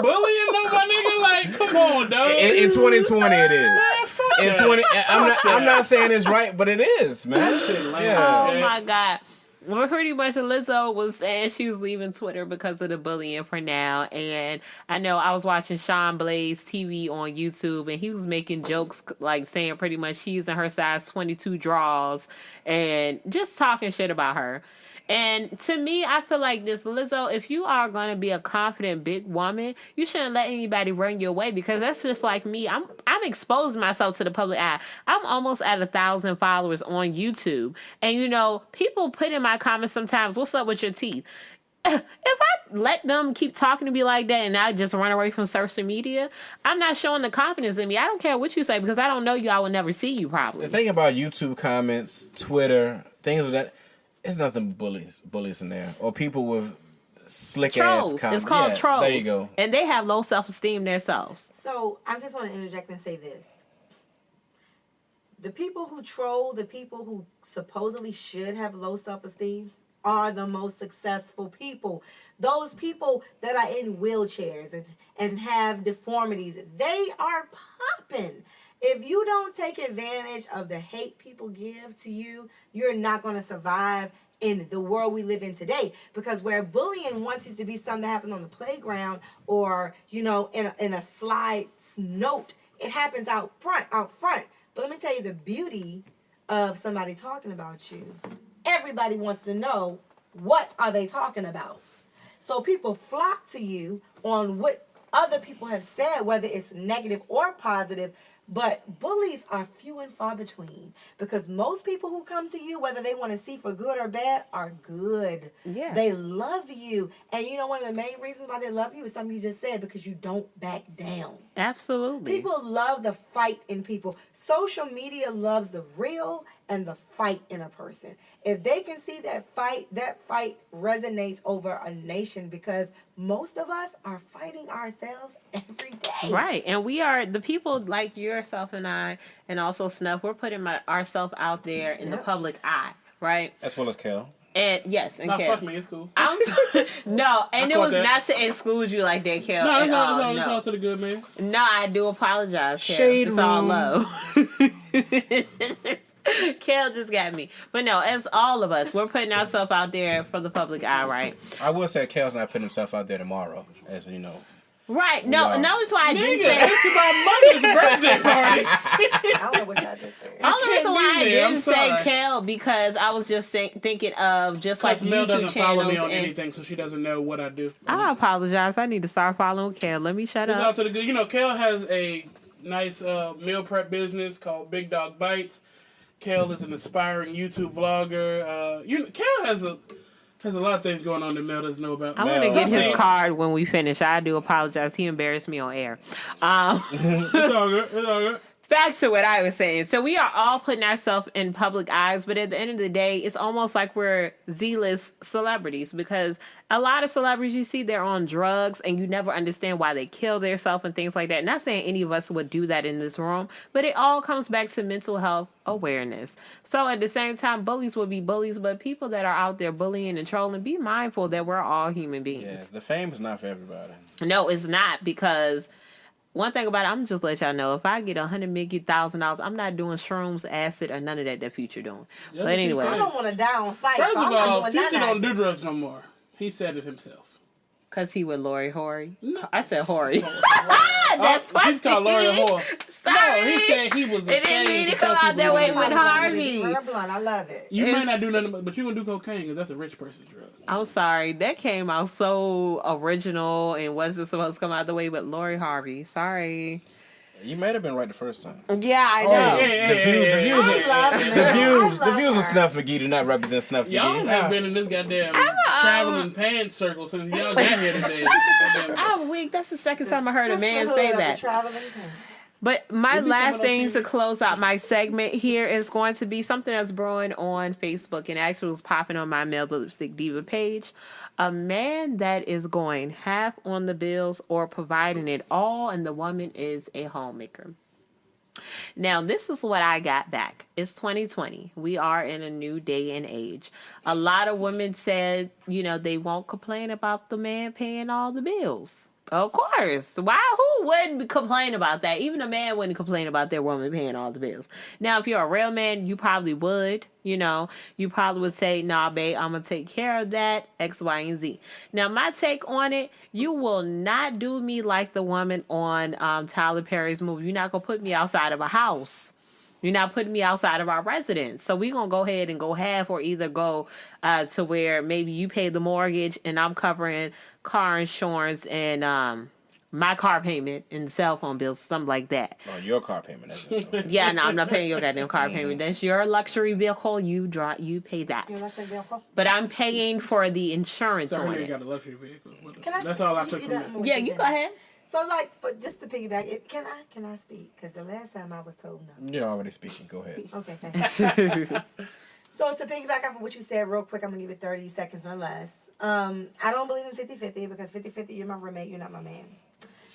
bullying though, my nigga? Like, come on, dog. In 2020, it is. Man, fuck In 20, I'm not saying it's right, but it is, man. Oh my God. Well, pretty much Lizzo was saying she was leaving Twitter because of the bullying for now. And I know I was watching Sean Blaze TV on YouTube, and he was making jokes like saying pretty much she's in her size 22 draws and just talking shit about her. And to me, I feel like this, Lizzo, if you are going to be a confident big woman, you shouldn't let anybody run your way, because that's just like me. I'm exposing myself to the public eye. I'm almost at 1,000 followers on YouTube. And, people put in my comments sometimes, what's up with your teeth? If I let them keep talking to me like that and I just run away from social media, I'm not showing the confidence in me. I don't care what you say, because I don't know you. I will never see you probably. The thing about YouTube comments, Twitter, things of that, it's nothing but bullies in there, or people with slick trolls. ass comments. It's called trolls. There you go. And they have low self-esteem themselves. So I just want to interject and say this: the people who troll, the people who supposedly should have low self-esteem, are the most successful people. Those people that are in wheelchairs and have deformities, they are popping. If you don't take advantage of the hate people give to you, you're not going to survive in the world we live in today. Because where bullying once used to be something that happened on the playground or, in a slide note, it happens out front. But let me tell you the beauty of somebody talking about you. Everybody wants to know, what are they talking about? So people flock to you on what other people have said, whether it's negative or positive. But bullies are few and far between, because most people who come to you, whether they want to see for good or bad, are good. Yeah. They love you. And one of the main reasons why they love you is something you just said, because you don't back down. Absolutely. People love the fight in people. Social media loves the real and the fight in a person. If they can see that fight resonates over a nation, because most of us are fighting ourselves every day. Right. And we are the people like yourself and I, and also Snuff, we're putting ourselves out there in the public eye, right? As well as Kel. And yes, and nah, Kel. Fuck me, it's cool. No, and it was not to exclude you like that, Kel. No, it's all to the good, man. No, I do apologize, Kel. Shade it's all room. love. Kel just got me. But no, as all of us, we're putting ourselves out there for the public eye, right? I will say Kel's not putting himself out there tomorrow, as you know. Right. No, that's why I didn't say. It's my mother's birthday party. I don't know what y'all just said. Only reason why I I'm didn't say sorry. Kel, because I was just thinking of just like Mel YouTube doesn't channels. follow me on and anything, so she doesn't know what I do. I apologize. I need to start following Kel. Let me shut It's up. all to the good. Kel has a nice meal prep business called Big Dog Bites. Kel is an aspiring YouTube vlogger. Kel has a lot of things going on that Mel doesn't know about. I want to get his card when we finish. I do apologize. He embarrassed me on air. It's all good. It's all good. Back to what I was saying. So we are all putting ourselves in public eyes, but at the end of the day, it's almost like we're Z-list celebrities, because a lot of celebrities you see, they're on drugs and you never understand why they kill themselves and things like that. Not saying any of us would do that in this room, but it all comes back to mental health awareness. So at the same time, bullies will be bullies, but people that are out there bullying and trolling, be mindful that we're all human beings. Yeah, the fame is not for everybody. No, it's not, because one thing about it, I'm just let y'all know, if I get $150,000, I'm not doing shrooms, acid, or none of that Future doing. Yeah, But anyway. I don't want to die on sight. First so of I'm not all, doing Future none don't of do that. drugs no more. He said it himself. Because he with Lori Hori? No. I said Hori. That's funny. She's called Lori Whore. Sorry. No, he said he was It ashamed. didn't mean to tell come out people that he way was with doing Harvey. Real blunt. I love it. You may It's- not do nothing, but you wouldn't do cocaine because that's a rich person's drug. I'm sorry. That came out so original and wasn't supposed to come out the way with Lori Harvey. Sorry. You might have been right the first time. Yeah, I know. The views of Snuff Magee do not represent Snuff Magee. Y'all have been in this goddamn traveling pants circle since y'all got here today. I'm weak. That's the second time I heard a man say that. But my last thing to close out my segment here is going to be something that's brewing on Facebook and actually was popping on my Mel the Lipstick Diva page. A man that is going half on the bills or providing it all, and the woman is a homemaker. Now, this is what I got back. It's 2020. We are in a new day and age. A lot of women said, they won't complain about the man paying all the bills. Of course. Why? Who wouldn't complain about that? Even a man wouldn't complain about their woman paying all the bills. Now, if you're a real man, you probably would. You probably would say, nah, babe, I'm going to take care of that, X, Y, and Z. Now, my take on it, you will not do me like the woman on Tyler Perry's movie. You're not going to put me outside of a house. You're not putting me outside of our residence. So we're going to go ahead and go half, or either go to where maybe you pay the mortgage and I'm covering car insurance and my car payment and cell phone bills, something like that. Oh, your car payment. Yeah, no, I'm not paying your goddamn car payment. That's your luxury vehicle. You pay that. But I'm paying for the insurance Sorry, on you it. got a luxury vehicle. Can That's all I took from it. Yeah, you go ahead. So, just to piggyback, can I speak? Because the last time I was told no. You're already speaking. Go ahead. Okay, thanks. So, to piggyback off of what you said real quick, I'm going to give it 30 seconds or less. I don't believe in 50-50 because 50-50, you're my roommate, you're not my man.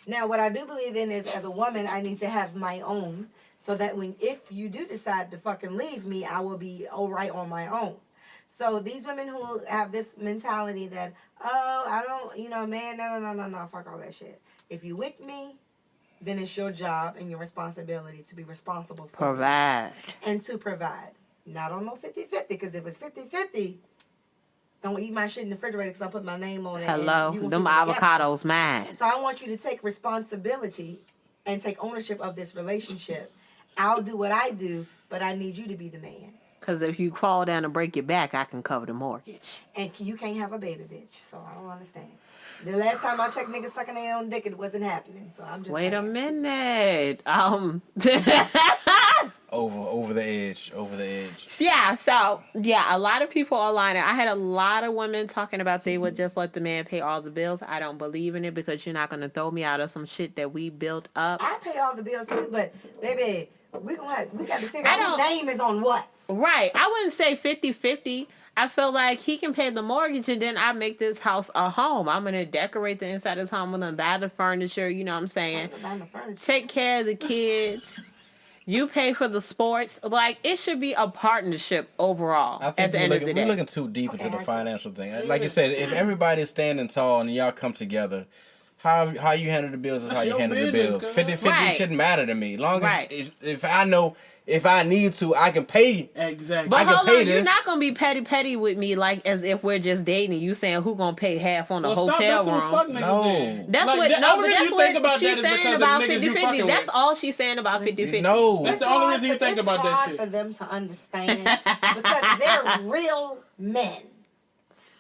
Now, what I do believe in is, as a woman, I need to have my own, so that if you do decide to fucking leave me, I will be all right on my own. So these women who have this mentality that, I don't, man, no, fuck all that shit. If you with me, then it's your job and your responsibility to be responsible for Provide. and to provide. Not on no 50-50, because if it's 50-50, don't eat my shit in the refrigerator because I put my name on it. Hello, them avocados mine. So I want you to take responsibility and take ownership of this relationship. I'll do what I do, but I need you to be the man. Because if you fall down and break your back, I can cover the mortgage. And you can't have a baby, bitch. So I don't understand. The last time I checked niggas sucking their own dick, it wasn't happening. So I'm just Wait a saying. minute. Over the edge. Yeah, so, a lot of people online. I had a lot of women talking about they would just let the man pay all the bills. I don't believe in it because you're not going to throw me out of some shit that we built up. I pay all the bills too, but baby, we got to figure out whose name is on what. Right. I wouldn't say 50-50. I feel like he can pay the mortgage and then I make this house a home. I'm going to decorate the inside of this home. I'm going to buy the furniture. You know what I'm saying? Take care of the kids. You pay for the sports. Like, it should be a partnership overall I think at the end of the day. we're looking too deep into the financial thing. Like you said, if everybody's standing tall and y'all come together, how you handle the bills is how you handle the bills. 50-50 shouldn't matter to me. Long as if I know if I need to, I can pay. Exactly. But hold on, you're not gonna be petty with me like as if we're just dating. You saying who gonna pay half on the hotel room? No, that's like, what. No, but that's what she's saying about 50-50. That's all she's saying about 50-50. No, that's the only reason you think about that shit. It's hard for them to understand because they're real men.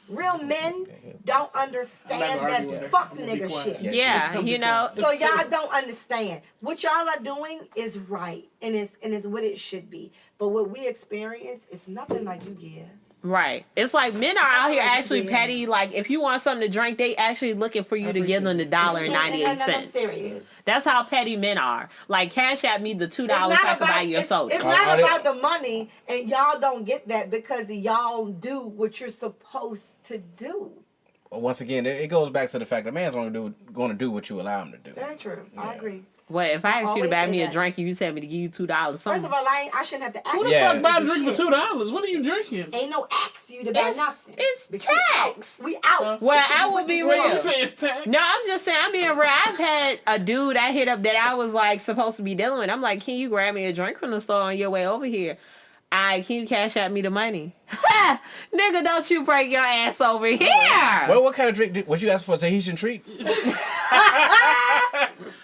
Real men don't understand that fuck nigga shit. Yeah, you know. So y'all don't understand. What y'all are doing is right, and it's what it should be. But what we experience is nothing like you give. Right. It's like men are out here actually petty. Like, if you want something to drink, they actually looking for you to give them the $1.98. That's how petty men are. Like, cash at me the $2 I can buy you a soda. It's not about the money, and y'all don't get that because y'all do what you're supposed to do. once again, it goes back to the fact that a man's going to do what you allow him to do. Very true. I agree. Well, if I ask you to buy Always me say a that. drink and you tell me to give you $2, First of all, I shouldn't have to ask Who the you. fuck buy a to drink do for shit. $2? What are you drinking? Ain't no ask you to buy nothing. It's Because tax. We out. Well, I will be Wait, real. you say it's tax? No, I'm just saying, I'm being real. I've had a dude I hit up that I was like supposed to be dealing with. I'm like, can you grab me a drink from the store on your way over here? Can you cash out me the money? Ha! Nigga, don't you break your ass over here. Well, what kind of drink? What you ask for? A Tahitian treat?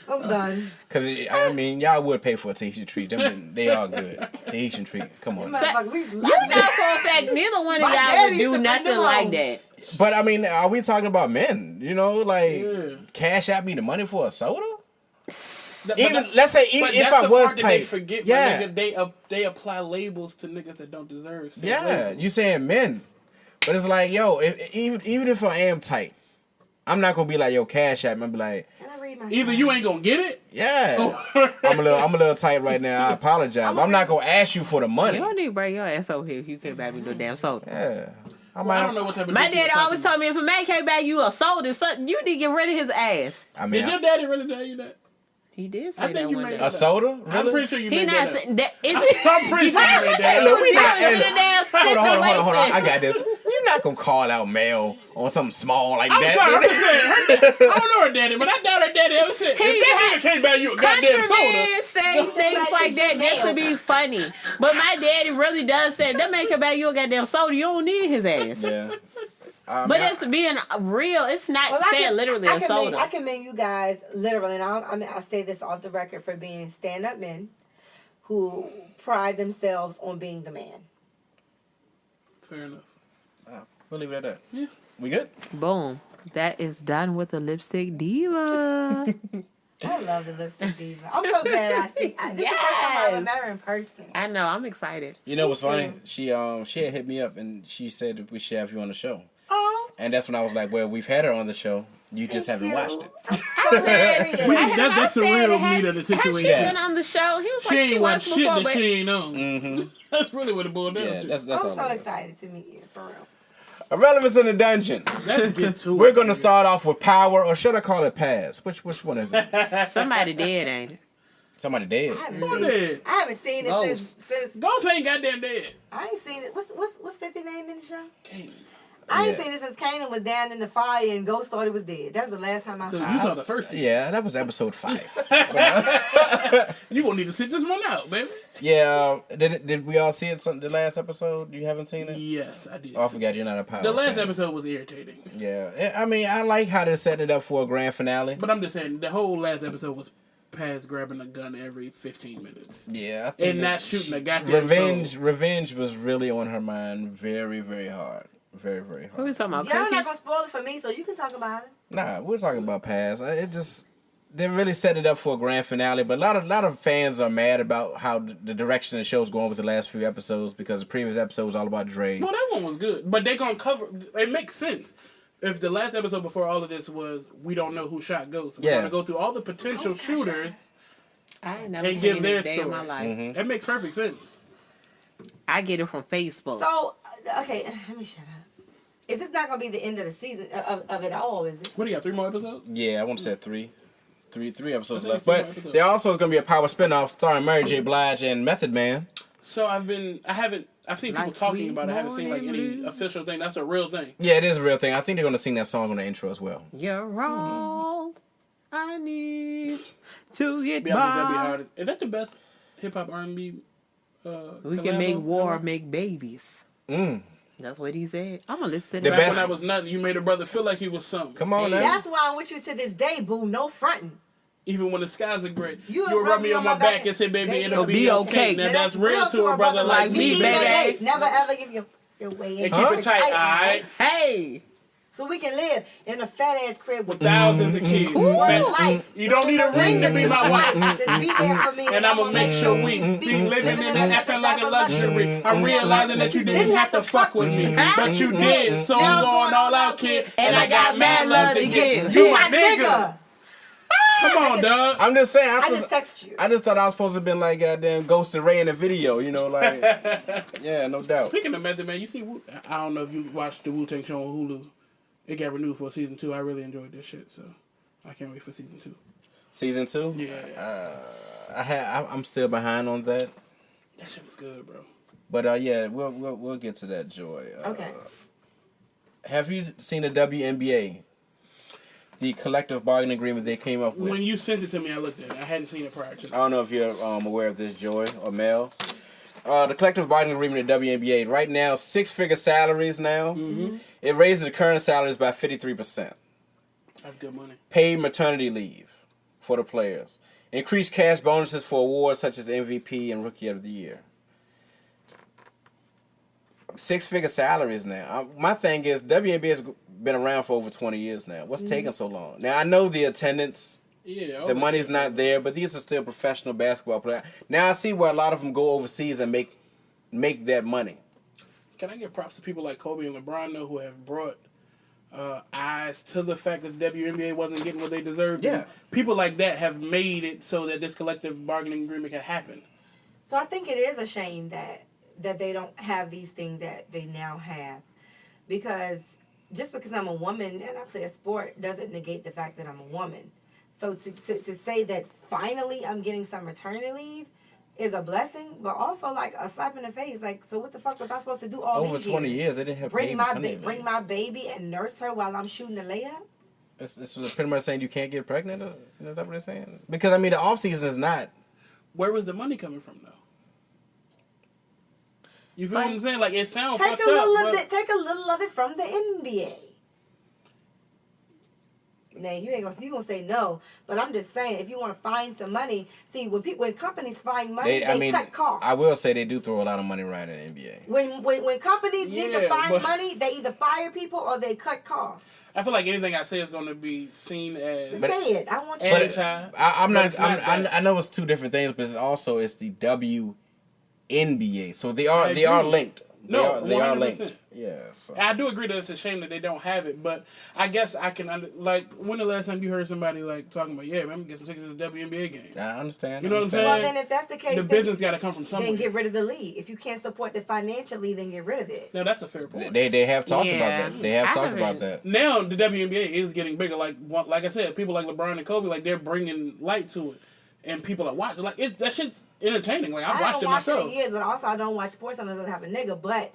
I'm done. Because, I mean, y'all would pay for a Tahitian treat. They are good. Tahitian treat. Come on. Motherfucker, we You know for a fact, neither one of My y'all daddy would used do to nothing bring them like home. that. But, I mean, are we talking about men? You know, like, Yeah. cash out me the money for a soda? But Let's say, but if that's I the was part that they tight. forget, Yeah. nigga, they apply labels to niggas that don't deserve. said Yeah, labels. you saying men. But it's like, yo, even if I am tight, I'm not going to be like, yo, cash out me. I'm be like, Can I read my Either sign? you ain't gonna get it. yeah. I'm a little tight right now. I apologize. I'm not going to ask you for the money. You don't need to break your ass over here if you can't buy me no damn soda. Yeah. I don't know what type of. My drink you daddy were always talking told me if a man can't buy you a soda, you need to get rid of his ass. I about. mean, Did your daddy really tell you that? He did say I think that you one made day. that a soda? I'm Really? pretty sure you He made not that up. saying that. I'm pretty sure you made Hey, that look, up. we not. Dealing with a damn Hold on. I situation. got this. You're not gonna call out Mel on something small like I'm that. sorry, I'm just saying. I don't know her daddy, but I doubt her daddy ever said, if that nigga can't buy you a goddamn soda. Countrymen say things like that just to be funny. But my daddy really does say, that man can buy you a goddamn soda. You don't need his ass. Yeah. But it's being real. It's not Well, saying literally a soda. I commend you guys literally, and I'll say this off the record for being stand-up men who pride themselves on being the man. Fair enough. We'll leave it at that. Yeah. We good? Boom. That is done with the lipstick diva. I love the lipstick diva. I'm so glad I see. This is the first time I ever met her in person. I know. I'm excited. You know what's Me funny? too. She had hit me up and she said that we should have you on the show. Oh, And that's when I was like, well, we've had her on the show. You just thank haven't you. watched it. I'm so hilarious. That's the real meat of the Has she situation. been on the show? He was She like, ain't she watched watched shit before, that but she ain't on. Mm-hmm. That's really what it boiled down Yeah, to. that's I'm all so it was. excited to meet you, for real. Irrelevance in the dungeon. Let's get to We're it. going to start off with power, or should I call it pass? Which one is it? somebody dead, ain't it? Somebody dead. I haven't Who seen dead? it. I haven't seen it Ghost. since Ghost ain't goddamn dead. I ain't seen it. What's 50 name in the show? Can't. I ain't Yeah. seen it since Kanan was down in the fire and Ghost thought he was dead. That was the last time I So saw you it. saw the first season. Yeah, that was episode 5. You gonna need to sit this one out, baby. Yeah, did we all see it? The last episode? You haven't seen it? Yes, I did. Oh, I forgot you're not a power. The last fan. episode was irritating. Yeah, I mean, I like how they're setting it up for a grand finale. But I'm just saying, the whole last episode was Paz grabbing a gun every 15 minutes. Yeah, I think And that not shooting a goddamn Revenge was really on her mind very, very hard. Very, very Who hard. we talking about? Y'all Cookie? not gonna spoil it for me, so you can talk about it. Nah, we're talking about Paz. They really set it up for a grand finale, but a lot of fans are mad about how the direction the show's going with the last few episodes because the previous episode was all about Dre. Well, that one was good. But they gonna cover... It makes sense. If the last episode before all of this was, we don't know who shot Ghost. We're Yes. gonna go through all the potential shooters I ain't never and seen give it their a day in my story. life. Mm-hmm. That makes perfect sense. I get it from Facebook. So, okay, let me shut up. Is this not gonna be the end of the season of it all? Is it? What do you got, 3 more episodes? Yeah, I want to say three episodes I think left. it's 3 more But episodes. there also is going to be a power spinoff starring Mary J. Blige and Method Man. So I've seen people Like talking sweet about it. I haven't seen like any morning official thing. That's a real thing. Yeah, it is a real thing. I think they're going to sing that song on the intro as well. You're all I need to get Be honest, that'd be by. hard. Is that the best hip hop R&B? We can make war, make babies. Mm. That's what he said. I'm gonna listen to The Back that. best- when I was nothing, you made a brother feel like he was something. Come on Hey. now. That's why I'm with you to this day, boo. No fronting. Even when the skies are gray, You you would rub me on my back and say, "Baby, it'll be okay." Now that's real to a brother like me, baby. Never ever give your way And in. keep it tight, alright? Hey, So we can live in a fat ass crib With with thousands of kids. Man, life. you don't need a ring to be my wife. Just be there for me. And I'ma make sure we be living in that effing like a luxury. I'm realizing that you didn't have to fuck with me, but you did. So I'm going all out, kid. and I got mad love to give. You my my nigga. Come on, dog. I'm just saying. I just text you. I just thought I was supposed to have been like goddamn Ghost and Ray in the video, you know, like yeah, no doubt. Speaking of Method Man, you see, I don't know if you watched the Wu-Tang show on Hulu. it got renewed for season 2. I really enjoyed this shit, so I can't wait for season 2. Season 2? Yeah. I'm still behind on that. That shit was good, bro. But yeah, we'll get to that, Joy. Okay. Have you seen the WNBA? The collective bargaining agreement they came up with. When you sent it to me, I looked at it. I hadn't seen it prior to that. I don't know if you're aware of this, Joy or Mel. The collective bargaining agreement at WNBA right now, 6-figure salaries now. Mm-hmm. It raises the current salaries by 53%. That's good money. Paid maternity leave for the players. Increased cash bonuses for awards such as MVP and Rookie of the Year. 6-figure salaries now. My thing is, WNBA has been around for over 20 years now. What's taking so long? Now, I know the attendance, the money's not there, but these are still professional basketball players. Now, I see where a lot of them go overseas and make that money. Can I give props to people like Kobe and LeBron, though, who have brought eyes to the fact that the WNBA wasn't getting what they deserved? Yeah. And people like that have made it so that this collective bargaining agreement can happen. So I think it is a shame that they don't have these things that they now have. Because just because I'm a woman and I play a sport doesn't negate the fact that I'm a woman. So to say that finally I'm getting some maternity leave is a blessing, but also like a slap in the face. Like, so what the fuck was I supposed to do all Over these 20 years? years, they didn't have Bring paid my maternity leave. bring my baby and nurse her while I'm shooting a layup? It's pretty much saying you can't get pregnant? Is that what they're saying? Because, I mean, the off-season is not... Where was the money coming from, though? You feel what I'm saying? Like, it sounds Take fucked a little up, bit. Take a little of it from the NBA. Now you gonna say no, but I'm just saying if you want to find some money, see when companies find money, they cut costs. I will say they do throw a lot of money around in the NBA. When companies need to find money, they either fire people or they cut costs. I feel like anything I say is going to be seen as say it. I want you. I know it's two different things, but it's the WNBA, so they are linked. They are linked. Yeah, so. I do agree that it's a shame that they don't have it, but I guess I can when the last time you heard somebody like talking about, yeah, man, I'm gonna get some tickets to the WNBA game. I understand. You know what I'm saying? Well, then if that's the case, the business got to come from somewhere. Then get rid of the league. If you can't support it financially, then get rid of it. No, that's a fair point. They have talked about that. They have talked about that. Now the WNBA is getting bigger. Like I said, people like LeBron and Kobe, like they're bringing light to it. And people are watching. Like that shit's entertaining. Like I watched it myself. I haven't watched it in years, but also I don't watch sports unless I have a nigga. But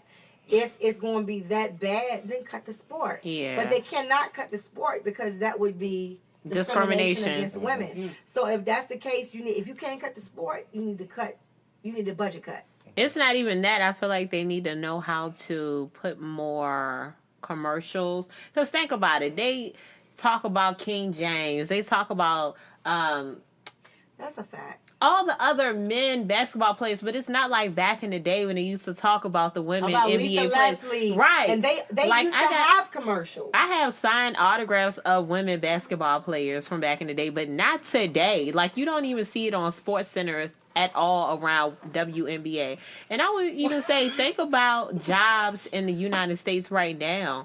if it's going to be that bad, then cut the sport. Yeah. But they cannot cut the sport because that would be discrimination against women. Mm-hmm. So if that's the case, if you can't cut the sport, you need a budget cut. It's not even that. I feel like they need to know how to put more commercials. Because think about it. They talk about King James. They talk about... that's a fact. All the other men basketball players, but it's not like back in the day when they used to talk about the women NBA players. Right. And they like, used to have commercials. I have signed autographs of women basketball players from back in the day, but not today. Like, you don't even see it on Sports Centers at all around WNBA. And I would even say, think about jobs in the United States right now.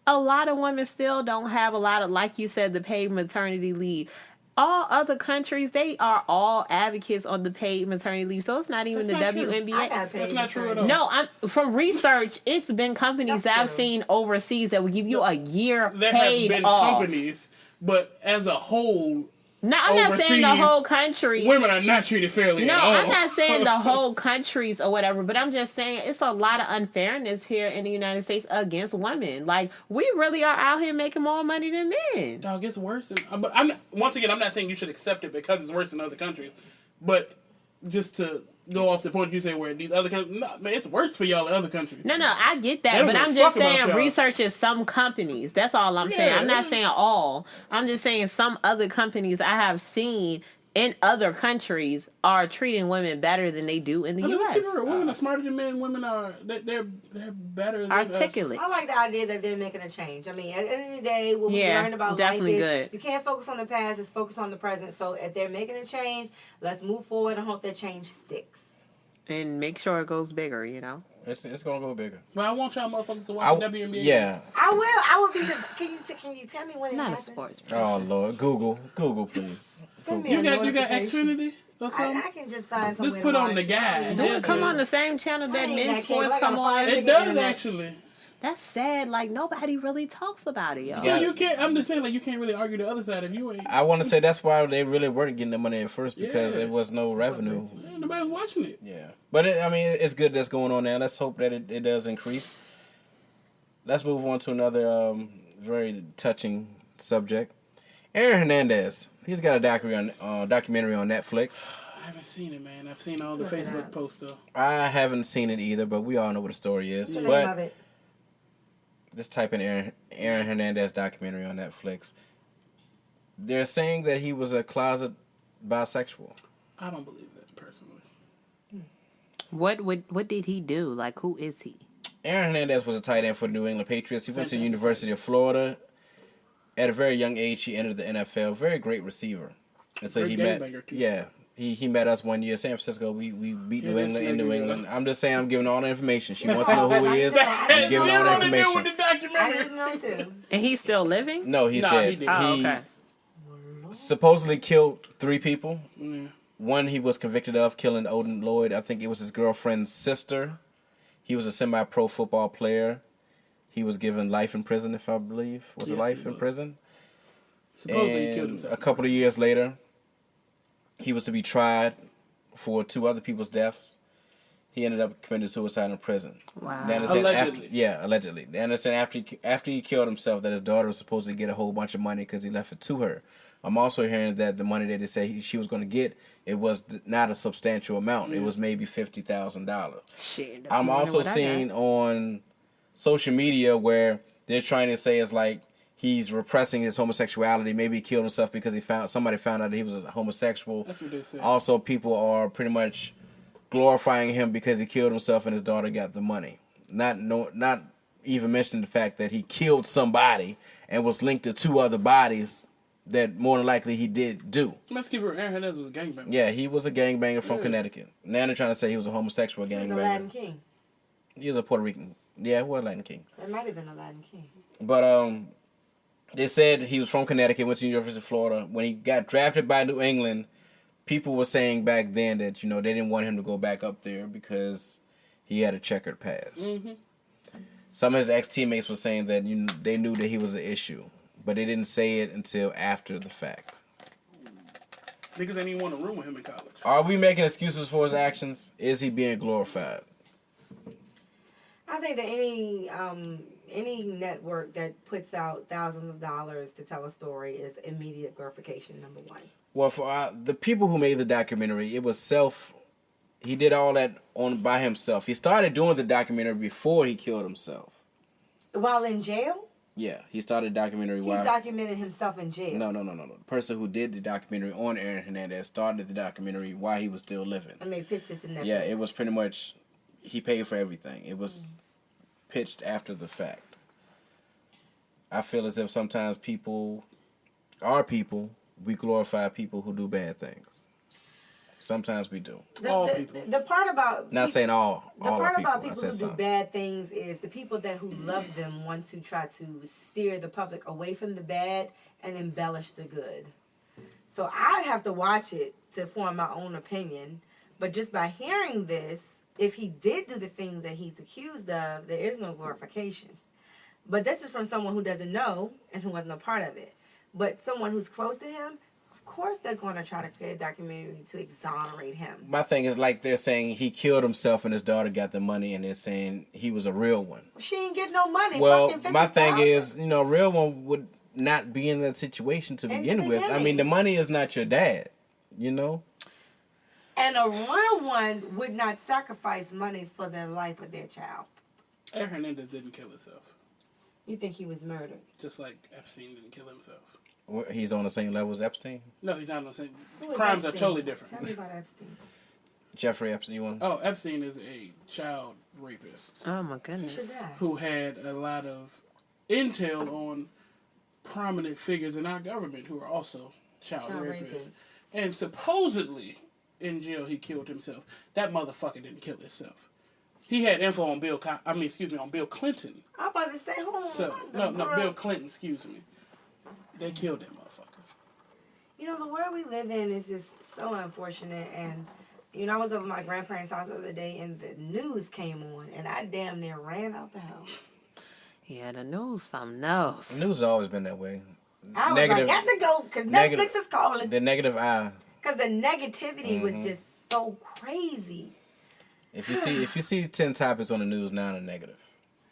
A lot of women still don't have a lot of, like you said, the paid maternity leave. All other countries, they are all advocates on the paid maternity leave. So it's not even the WNBA. That's not true at all. No, from research, it's been companies that I've seen overseas that will give you a year paid off. There have been companies, but as a whole... No, I'm not saying the whole country. Women are not treated fairly at all. No, I'm not saying the whole countries or whatever, but I'm just saying it's a lot of unfairness here in the United States against women. Like, we really are out here making more money than men. Dog, it's worse. But once again, I'm not saying you should accept it because it's worse in other countries. But just to go off the point you say where these other countries... No, man, it's worse for y'all in other countries. No, I get that. But I'm just saying research is some companies. That's all I'm saying. I'm not saying all. I'm just saying some other companies I have seen in other countries are treating women better than they do in the U.S. Women are smarter than men. Women are... They're better than articulate. I like the idea that they're making a change. I mean, at the end of the day, what we learn about life is good. You can't focus on the past, it's focus on the present. So if they're making a change, let's move forward and hope that change sticks. And make sure it goes bigger, you know? It's going to go bigger. Well, I want y'all motherfuckers to watch the WNBA. Yeah. I will. I will be the... Can you tell me when it Not happens? a sports person. Oh, Lord. Google, please. Send me You a got Xfinity? I can just find something. Just put on the guide. Do it come on the same channel that men's sports come on? It does, actually. That's sad. Like, nobody really talks about it, yo. So you can't. I'm just saying, like, you can't really argue the other side if you ain't. I want to say that's why they really weren't getting the money at first because Yeah. there was no revenue. Yeah, nobody was watching it. Yeah, but I mean, it's good that's going on now. Let's hope that it does increase. Let's move on to another very touching subject. Aaron Hernandez. He's got a documentary on Netflix. I haven't seen it, man. I've seen all the Facebook posts though. I haven't seen it either, but we all know what the story is. What's the name But of it? just type in Aaron Hernandez documentary on Netflix. They're saying that he was a closet bisexual. I don't believe that personally. What did he do? Like, who is he? Aaron Hernandez was a tight end for the New England Patriots. He went to the Fantastic. University of Florida. At a very young age, he entered the NFL. Very great receiver. And so Great he met. gangbanger, too. Yeah, he met us one year, San Francisco. We beat New this England in nigga, New yeah. England. I'm just saying, I'm giving all the information. She wants to know who he is. I'm giving all the information. with the I documentary. didn't know too. And he's still living? No, he's Nah, dead. he did. Oh, okay. Supposedly killed 3 people. Yeah. One he was convicted of killing Odin Lloyd. I think it was his girlfriend's sister. He was a semi-pro football player. He was given life in prison, if I believe. Was it Yes, life he in was. prison? Supposedly he killed And himself. a couple of years later, he was to be tried for 2 other people's deaths. He ended up committing suicide in prison. Wow. Then it said Allegedly. allegedly. Then it said after he killed himself, that his daughter was supposed to get a whole bunch of money because he left it to her. I'm also hearing that the money that they say she was going to get, it was not a substantial amount. It was maybe $50,000. Shit. that's I'm more than also what I got. seeing on social media where they're trying to say it's like he's repressing his homosexuality. Maybe he killed himself because somebody found out that he was a homosexual. That's what they said. Also, people are pretty much glorifying him because he killed himself and his daughter got the money. Not even mentioning the fact that he killed somebody and was linked to 2 other bodies that more than likely he did do. Let's keep it. Aaron Hernandez was a gangbanger. Yeah, he was a gangbanger from Yeah. Connecticut. Now they're trying to say he was a homosexual He was a Latin gangbanger. king. He was a Puerto Rican. Yeah, he was a Latin king. That might have been a Latin king. But they said he was from Connecticut, went to the University of Florida. When he got drafted by New England, people were saying back then that, they didn't want him to go back up there because he had a checkered past. Mm-hmm. Some of his ex-teammates were saying that they knew that he was an issue, but they didn't say it until after the fact. Niggas didn't even want to room with him in college. Are we making excuses for his actions? Is he being glorified? I think that any network that puts out thousands of dollars to tell a story is immediate glorification. Number one. Well, for the people who made the documentary, it was he did all that by himself. He started doing the documentary before he killed himself. While in jail, Yeah, he started a documentary he while... documented himself in jail. No. The person who did the documentary on Aaron Hernandez started the documentary while he was still living. And they pitched it to Netflix. Yeah, it was pretty much... He paid for everything. It was pitched after the fact. I feel as if sometimes we glorify people who do bad things. Sometimes we do. All people. The part about Not saying all the our part people. about I people said who some. do bad things is the people who love them want to try to steer the public away from the bad and embellish the good. So I'd have to watch it to form my own opinion. But just by hearing this, if he did do the things that he's accused of, there is no glorification. But this is from someone who doesn't know and who wasn't a part of it. But someone who's close to him, of course they're going to try to create a documentary to exonerate him. My thing is like they're saying he killed himself and his daughter got the money, and they're saying he was a real one. She ain't get no money. Well, fucking my thing $50,000. is, a real one would not be in that situation to In the begin with. I mean, beginning. the money is not your dad, And a real one would not sacrifice money for the life of their child. Aaron Hernandez didn't kill himself. You think he was murdered? Just like Epstein didn't kill himself. He's on the same level as Epstein. No, he's not on the same. Who is Crimes are Epstein? totally different. Tell me about Epstein. Jeffrey Epstein, you want? Oh, Epstein is a child rapist Oh, my He should goodness. die. who had a lot of intel on prominent figures in our government who are also child rapists. rapists. And supposedly, in jail, he killed himself. That motherfucker didn't kill himself. He had info on Bill Clinton. I'm about to say, hold on. So, no, Bill Clinton, excuse me. They killed that motherfucker. You know, the world we live in is just so unfortunate. And, I was over at my grandparents' house the other day and the news came on and I damn near ran out the house. Yeah, the news something else. The news has always been that way. I was like, got to go because Netflix is calling. The negative eye. Because the negativity was just so crazy. If you see 10 topics on the news now, they're negative.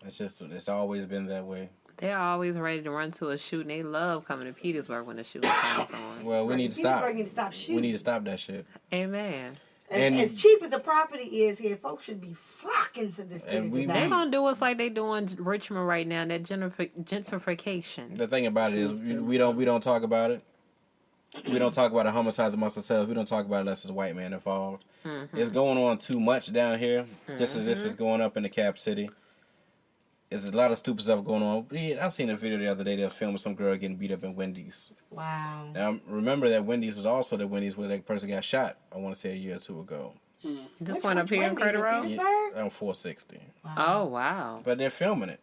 It's always been that way. They're always ready to run to a shoot, and they love coming to Petersburg when the shooting comes on. Well, we need to stop. Petersburg need to stop shooting. We need to stop that shit. Amen. And as cheap as the property is here, folks should be flocking to this city today. They're going to do us like they doing Richmond right now, that gentrification. The thing about it is we don't talk about it. We don't talk about the homicides amongst ourselves. We don't talk about it unless it's a white man involved. Mm-hmm. It's going on too much down here, just as if it's going up in the cap city. There's a lot of stupid stuff going on. I seen a video the other day. They were filming some girl getting beat up in Wendy's. Wow. Now, remember that Wendy's was also the Wendy's where that person got shot, I want to say a year or two ago. This one up here in Curtis Road? On 460. Wow. Oh, wow. But they're filming it.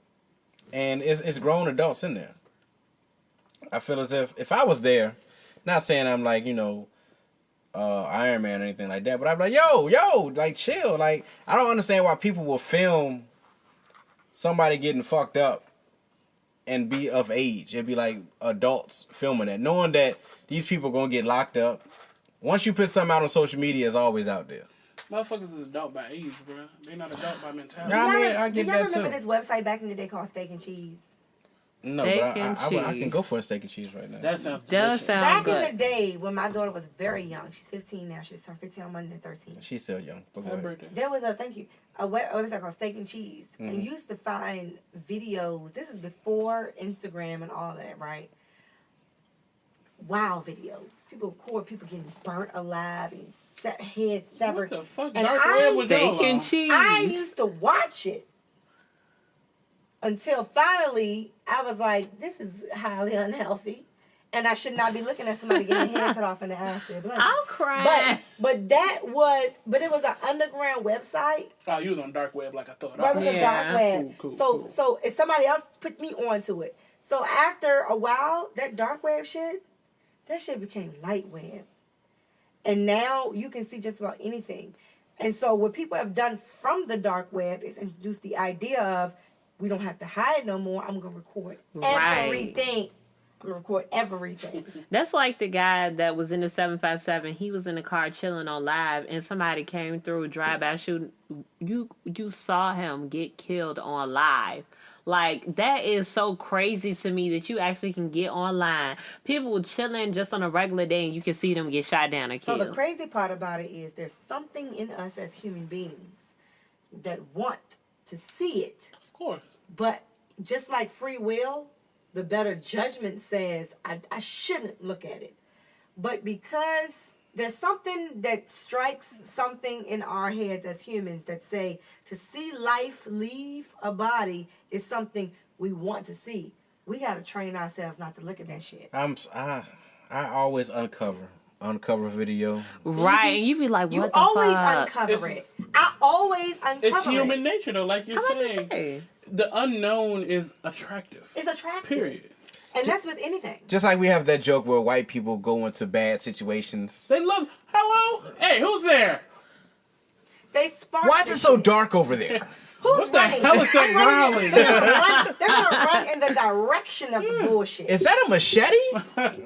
And it's grown adults in there. I feel as if I was there, not saying I'm like, Iron Man or anything like that, but I'm like, yo, like, chill. Like, I don't understand why people will film somebody getting fucked up and be of age. It'd be like adults filming that, knowing that these people going to get locked up. Once you put something out on social media, it's always out there. Motherfuckers is adult by age, bro. They're not adult by mentality. I get do that y'all too. remember this website back in the day called Steak and Cheese? No, steak but and I cheese. can go for a steak and cheese right now. That sounds does delicious. sound Back good. in the day when my daughter was very young, she's 15 now. She just turned 15 on Monday the 13th. She's still young. But go Happy ahead. birthday. There was a website called Steak and Cheese, and you used to find videos. This is before Instagram and all of that, right? Wow, videos. People record people getting burnt alive and heads severed. What the fuck? And Dark web was Steak y'all and on? cheese. I used to watch it until finally I was like, this is highly unhealthy. And I should not be looking at somebody getting their head cut off in the ass there. I'm crying. But it was an underground website. Oh, you was on dark web like I thought. Right, it was a dark web. Cool. So if somebody else put me onto it. So after a while, that dark web shit became light web. And now you can see just about anything. And so what people have done from the dark web is introduce the idea of, we don't have to hide no more. I'm going to record everything. I'm going to record everything. That's like the guy that was in the 757. He was in the car chilling on live, and somebody came through, drive-by shooting. You saw him get killed on live. Like, that is so crazy to me that you actually can get online. People chilling just on a regular day, and you can see them get shot down or killed. So the crazy part about it is there's something in us as human beings that want to see it. Of course. But just like free will, the better judgment says, I shouldn't look at it. But because there's something that strikes something in our heads as humans that say to see life leave a body is something we want to see. We got to train ourselves not to look at that shit. I always uncover video. Right, and you be like, what You the always fuck? uncover it. I always uncover it. It's human nature, though, like you're saying. Say. The unknown is attractive. It's attractive. Period. And that's with anything. Just like we have that joke where white people go into bad situations. They love. Hello? Hey, who's there? They spark. Why is it so dark over there? Who's What the running? hell is that growling? They're gonna run in the direction of the bullshit. Is that a machete?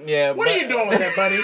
Yeah. What are you doing with that, buddy?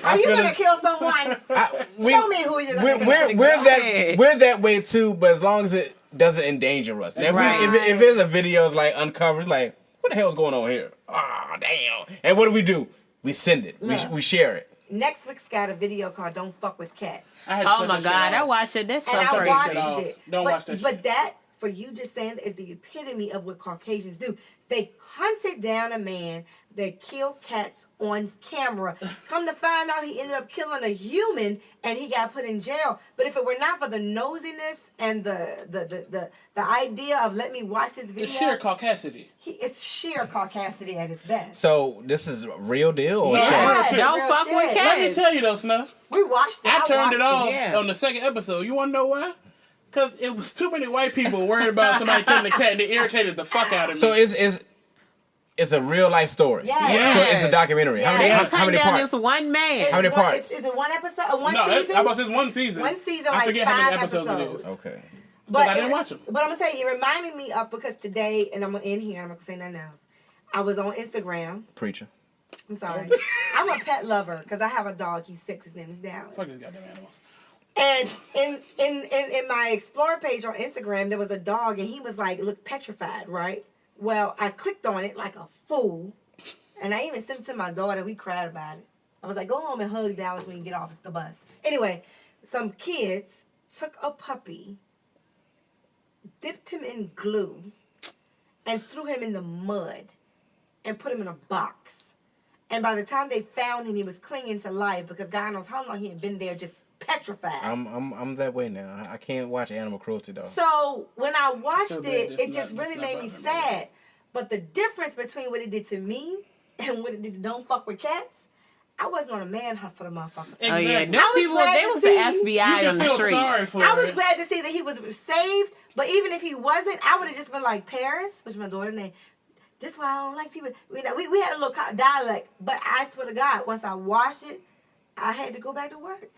Are you gonna kill someone? Show me who you're gonna kill. We're that way too, but as long as it doesn't endanger us. Now, if there's a video it's like uncovered, like, what the hell's going on here? Ah, damn. And what do? We send it. We share it. Netflix got a video called "Don't Fuck with Cats," Oh my God, I watched it. That's so and I crazy. watched it. Don't watch that shit. But that, for you just saying, that is the epitome of what Caucasians do. They hunted down a man that killed cats on camera. Come to find out, he ended up killing a human, and he got put in jail. But if it were not for the nosiness and the idea of let me watch this video, It's sheer caucasity. it's sheer caucasity at its best. So this is a real deal or Yeah. shit? Don't Real fuck shit. with Let me cats. tell you though, Snuff. We watched it. I turned it off Yeah. on the second episode. You want to know why? Because it was too many white people worried about somebody killing a cat, and it irritated the fuck out of me. So it's a real life story. Yeah. So it's a documentary. How many Yeah. how many Down parts? this one man. How many Is parts? it one episode? One no, season? how about this one season? One season, I like forget how many 5 episodes it episodes. is. Okay. But I didn't watch them. But I'm gonna tell you, it reminded me of because today, and I'm gonna end here. I'm not gonna say nothing else. I was on Instagram. Preacher. I'm sorry. I'm a pet lover because I have a dog. He's 6. His name is Dallas. Fuck these goddamn animals. And in my Explore page on Instagram, there was a dog, and he was like, look petrified, right? Well, I clicked on it like a fool, and I even sent it to my daughter. We cried about it. I was like, go home and hug Dallas when you get off the bus. Anyway, some kids took a puppy, dipped him in glue, and threw him in the mud, and put him in a box. And by the time they found him, he was clinging to life because God knows how long he had been there just petrified. I'm that way now. I can't watch animal cruelty though. So when I watched So it, bad, it just really made me sad. But the difference between what it did to me and what it did to Don't Fuck With Cats, I wasn't on a manhunt for the motherfucker. Exactly. Oh yeah, no I was people. glad They to was see- the FBI on the feel street. sorry for I was it. glad to see that he was saved. But even if he wasn't, I would have just been like, Paris, which is my daughter's name. This is why I don't like people. We had a little dialect, but I swear to God, once I watched it, I had to go back to work.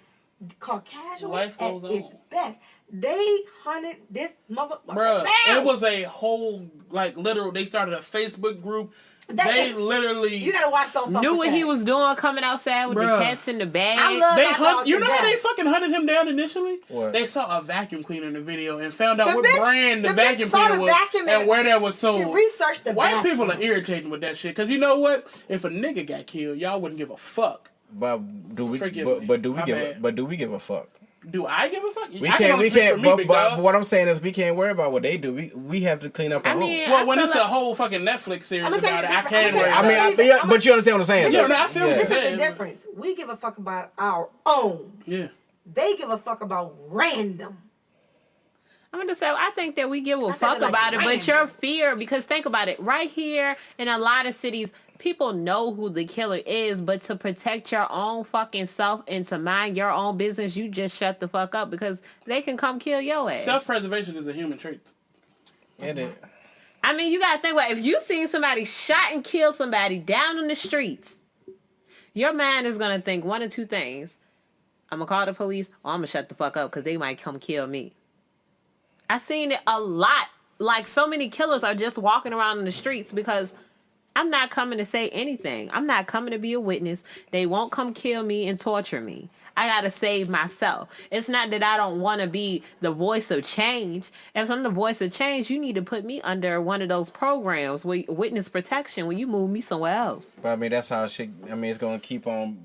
Caucasian Life at goes on. its best. They hunted this motherfucker Bruh, down. it was a whole, like, literal, they started a Facebook group. They literally... You gotta watch Don't Fuck Knew With what Cats. he was doing, coming outside with Bruh. the cats in the bag. I love They my hunt. dog You to know how they death. fucking hunted him down initially? What? They saw a vacuum cleaner in the video and found out The what bitch- brand the the vacuum bitch saw cleaner the was vacuum and and where that was She sold. researched the White vacuum. people are irritating with that shit because you know what? If a nigga got killed, y'all wouldn't give a fuck. But do we? Forgive me. But do we My give? bad. But do we give a fuck? Do I give a fuck? We I can can't. only We speak can't. for me, big But dog. what I'm saying is, we can't worry about what they do. We have to clean up our I mean, home. Well, I when feel it's like- a whole fucking Netflix series I'ma about tell it, you I the can difference. worry I'ma about tell it. you the- but you understand what I'm saying. Yeah, though. no, I feel Yeah. This is Yeah. the difference. We give a fuck about our own. Yeah. They give a fuck about random. I'm gonna say I think that we give a I said fuck it like about it, but random. your fear, because think about it, right here in a lot of cities, people know who the killer is, but to protect your own fucking self and to mind your own business, you just shut the fuck up because they can come kill your ass. Self-preservation is a human trait. And it, I mean, you gotta think about it. If you seen somebody shot and kill somebody down on the streets, your mind is gonna think one of two things. I'm gonna call the police or I'm gonna shut the fuck up because they might come kill me. I seen it a lot. Like, so many killers are just walking around in the streets because I'm not coming to say anything. I'm not coming to be a witness. They won't come kill me and torture me. I gotta save myself. It's not that I don't want to be the voice of change. If I'm the voice of change, you need to put me under one of those programs where witness protection when you move me somewhere else. but I mean, that's how shit. I mean, it's gonna keep on.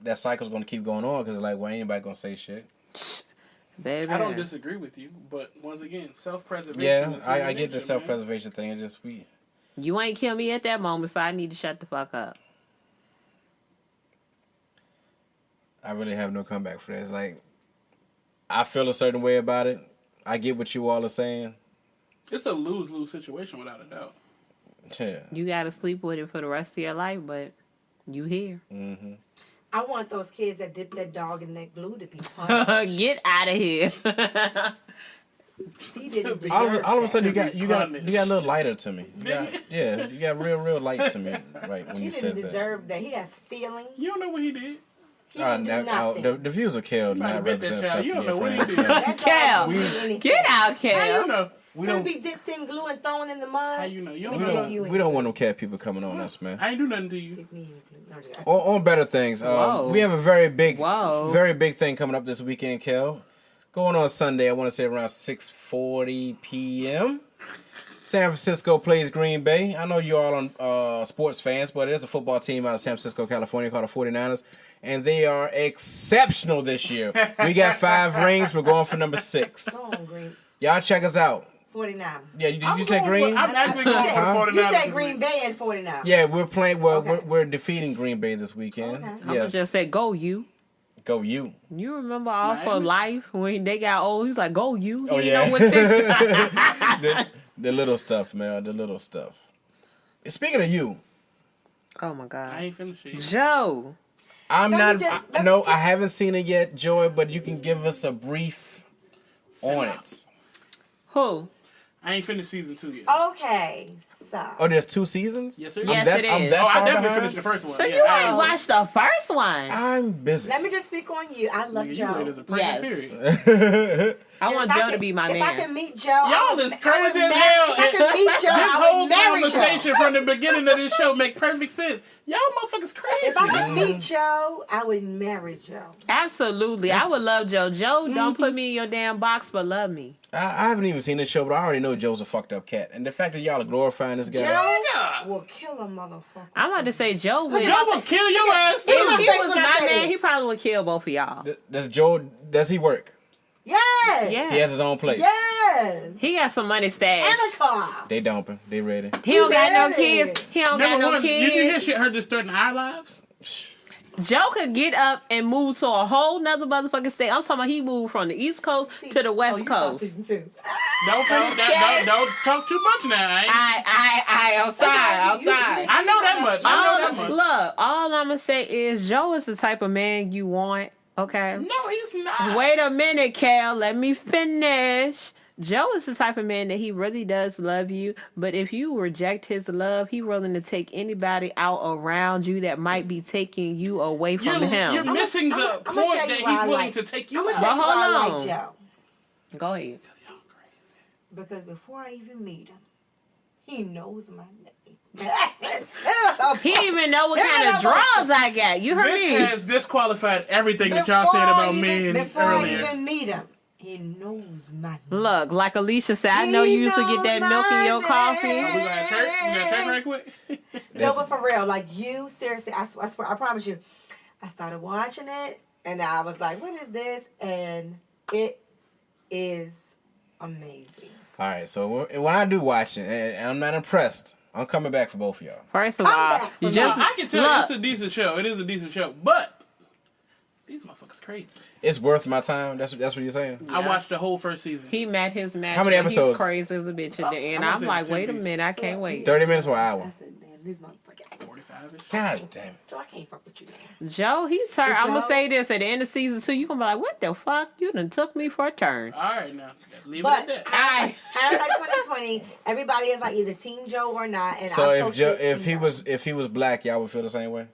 That cycle's gonna keep going on because like, well, ain't anybody gonna say shit. Baby. I don't disagree with you, but once again, self-preservation Yeah, is I human get the nature, self-preservation thing. It's just we. You ain't kill me at that moment, so I need to shut the fuck up. I really have no comeback for that. It's like, I feel a certain way about it. I get what you all are saying. man. It's a lose-lose situation without a doubt. Yeah. You gotta sleep with it for the rest of your life, but you here. Mm-hmm. I want those kids that dip that dog in that glue to be punished. Get out of here. He didn't deserve All of a that. sudden, you To be got a punished. little lighter to me. You got real light to me. Right when He you didn't said that. deserve that. He has feelings. You don't know what he did. He didn't do nothing. The views are killed, You might not have bit that represent child. stuff You in don't your know what he friend. did. That dog Kel, didn't do anything. Get out, How Kel. you know? We Could don't. be dipped in glue and thrown in the mud. How you know? You We don't don't- know. you We don't want no cat people coming on us, man. I ain't do nothing to you. Dip me in glue. No, just- On better things, Whoa. we have a very big thing coming up this weekend, Kel. Going on Sunday, I want to say around 6:40 p.m. San Francisco plays Green Bay. I know you all are sports fans, but there's a football team out of San Francisco, California called the 49ers, and they are exceptional this year. We got 5 rings. We're going for number 6. Go on, Green. Y'all check us out. 49. Yeah, did I'm you say going Green? For, I'm actually going for Huh? the 49ers. You said this Green week. Bay and 49. Yeah, we're playing. Well, Okay. we're defeating Green Bay this weekend. Okay. I'm gonna Yes, just say, go you. go you. You remember All for Miami? Life when they got old? He was like, go you. He Oh, didn't yeah. know what to The little stuff, man. The little stuff. Speaking of you, Oh my God. I ain't finished it. Joe. I'm Let me not. just- I, no, I haven't seen it yet, Joy. But you can give us a brief on it. Who? I ain't finished season 2 yet. Okay, so. Oh, there's 2 seasons. Yes, sir. Yes, it I'm is. that Oh, I far definitely behind? finished the first one. So yeah, you I ain't watched the first one. I'm busy. Let me just speak on you. I love Nigga, you late as Joe. a pregnant Yes. period. I want Joe to be my man. If I can meet Joe, Y'all is crazy as hell. If I can meet Joe, This I whole would marry conversation Joe. from the beginning of this show make perfect sense. Y'all motherfuckers crazy. If I could meet Joe, I would marry Joe. Absolutely. I would love Joe. Joe, don't put me in your damn box, but love me. I haven't even seen this show, but I already know Joe's a fucked up cat. And the fact that y'all are glorifying this guy. Joe will kill a motherfucker. I'm about to say Joe would. Joe will kill your ass too. If he face was when I my say man, this. he probably would kill both of y'all. Does he work? Yes. Yeah. He has his own place. Yes. He got some money stashed. And a car. They dumping. They ready. He don't got no ready. kids. He don't got Number no one, did you hear kids. shit? Heard this threaten our lives? Joe could get up and move to a whole nother motherfucking state. I'm talking about he moved from the East Coast to the West Coast. Don't talk too much now. I'm sorry. I know that much. Look, all I'm gonna say is Joe is the type of man you want. Okay. No, he's not. Wait a minute, Kel. Let me finish. Joe is the type of man that he really does love you, but if you reject his love, he's willing to take anybody out around you that might be taking you away from him. You're missing the point that he's willing to take you out. But hold I on. like Joe. Go ahead. Because before I even meet him, he knows my name. He even know what kind of draws I got. You heard This me. has disqualified everything that y'all said about men Before earlier. I even meet him, he knows my name. Look, like Alicia said, I know you used to get that milk in your coffee. We gonna have church? We gonna have church right quick? No, but for real, like you, seriously, I swear, I promise you, I started watching it, and I was like, what is this? And it is amazing. All right, so when I do watch it, and I'm not impressed, I'm coming back for both of y'all. First of all, you just I can tell look, it's a decent show. It is a decent show, but these motherfuckers crazy. It's worth my time. That's what you're saying. I watched the whole first season. he met his match. How many and episodes? He's crazy as a bitch at the end. I'm I'm gonna like, say wait a 10 minute, I can't wait. 30 minutes or an hour. I said, man, this motherfucker. 45-ish. God damn it. So I can't fuck with you, man. Joe, he turned. But I'm gonna Joe- say this at the end of season 2. You gonna be like, what the fuck? You done took me for a turn. All right, now leave But it at that. hindsight 2020, everybody is like either Team Joe or not. And So I if posted if Team he was black, y'all would feel the same way.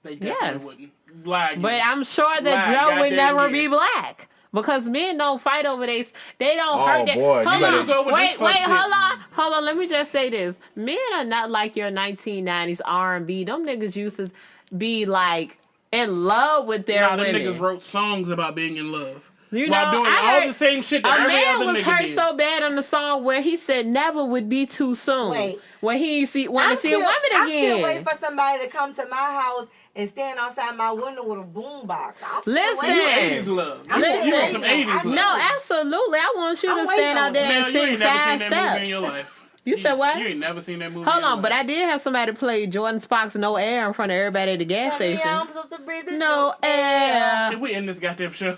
They definitely Yes. wouldn't. Black. But I'm sure that Black, Joe would goddamn never yeah. be black. Because men don't fight over they don't Oh, hurt that. boy, you Hold better on. go with Wait, this fuck shit. hold on. Let me just say this. Men are not like your 1990s R&B. Them niggas used to be like in love with their Nah, them women. niggas wrote songs about being in love. You while know, doing I all heard the same shit a that every man other was nigga hurt did. so bad on the song where he said never would be too soon. Wait. When he want to see a woman I'm still again. waiting for somebody to come to my house and stand outside my window with a boom box. I'm still Listen. You waiting. 80s love. I'm You still want some waiting. 80s love. No, absolutely. I want you I'm to waiting stand out on there Man, and you sing ain't never 5 seen that movie in steps. your life. You said what? You ain't never seen that movie Hold in your on, but life. I did have somebody play Jordan Sparks' No Air in front of everybody at the gas Tell me station. I'm supposed to breathe in No air. Can we end this goddamn show?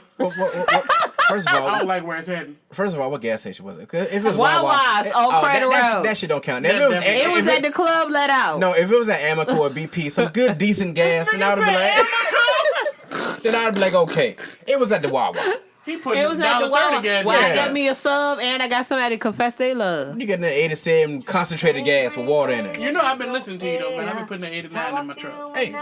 First of I don't all, like where it's heading. what gas station was it? 'Cause if it was Wawa's on Credit Road. that shit don't count. That If it was, definitely- It was if at the club let out. No, if it was at Amoco or BP, some good decent gas, then I'd be like, then I'd be like, okay. It was at the Wawa. He put It was at the $1.30 Wawa. gas Well, I in. got me a sub and I got somebody to confess they love. You getting that 87 concentrated gas with water in it. You know I've been listening to you though, man. I've been putting the 89 in my truck. Hey,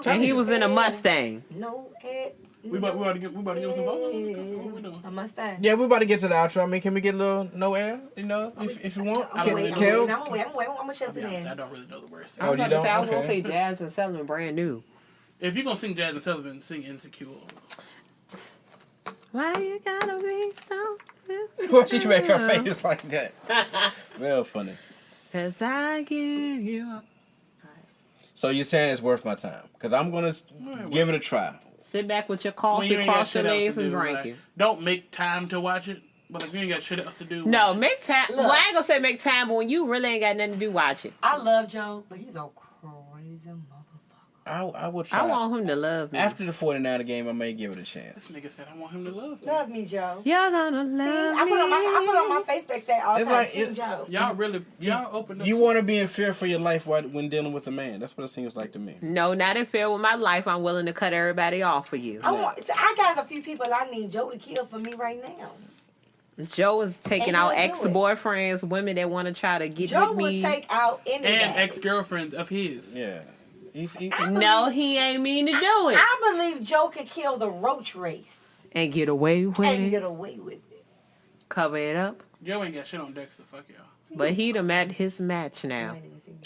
And he was in a Mustang. No air. We about to give him some vocals? What we doing? A Mustang. Yeah, we about to get to the outro. I mean, can we get a little no air? You know, if you want. I'm Can- waiting. Kel? I'm gonna chill to I then. don't really know the words. I was you about to don't? say, I was going to Okay. say Jazz and Sullivan brand new. If you're gonna sing Jasmine Sullivan, sing Insecure. Why you gotta be so... Why'd you make her face like that? Real funny. Cause I give you up. So you're saying it's worth my time? Because I'm going to give it a try. Sit back with your When coffee, you ain't got cross your shit else legs, to and do, drink like, it. don't make time to watch it. But if you ain't got shit else to do, No, watch it. make time. Look. Well, I ain't gonna say make time, but when you really ain't got nothing to do, watch it. I love Joe, but he's a crazy motherfucker. I will try. I want him to love me. After the 49er game, I may give it a chance. This nigga said I want him to love me. Love me, Joe. You're gonna See, love I me. put on my Facebook stat all the It's time. like- Team Joe. Y'all open up. You want to be in fear for your life when dealing with a man. That's what it seems like to me. No, not in fear with my life. I'm willing to cut everybody off for you. I got a few people I need Joe to kill for me right now. Joe is taking And out he'll do it. ex-boyfriends, women that want to try to get Joe with would me. take out any and ex-girlfriends of his. Yeah. No, he ain't mean to do it. I believe Joe could kill the roach race And get away with and it. get away with it. cover it up. Joe ain't got shit on Dexter. Fuck y'all. But he done met his match now.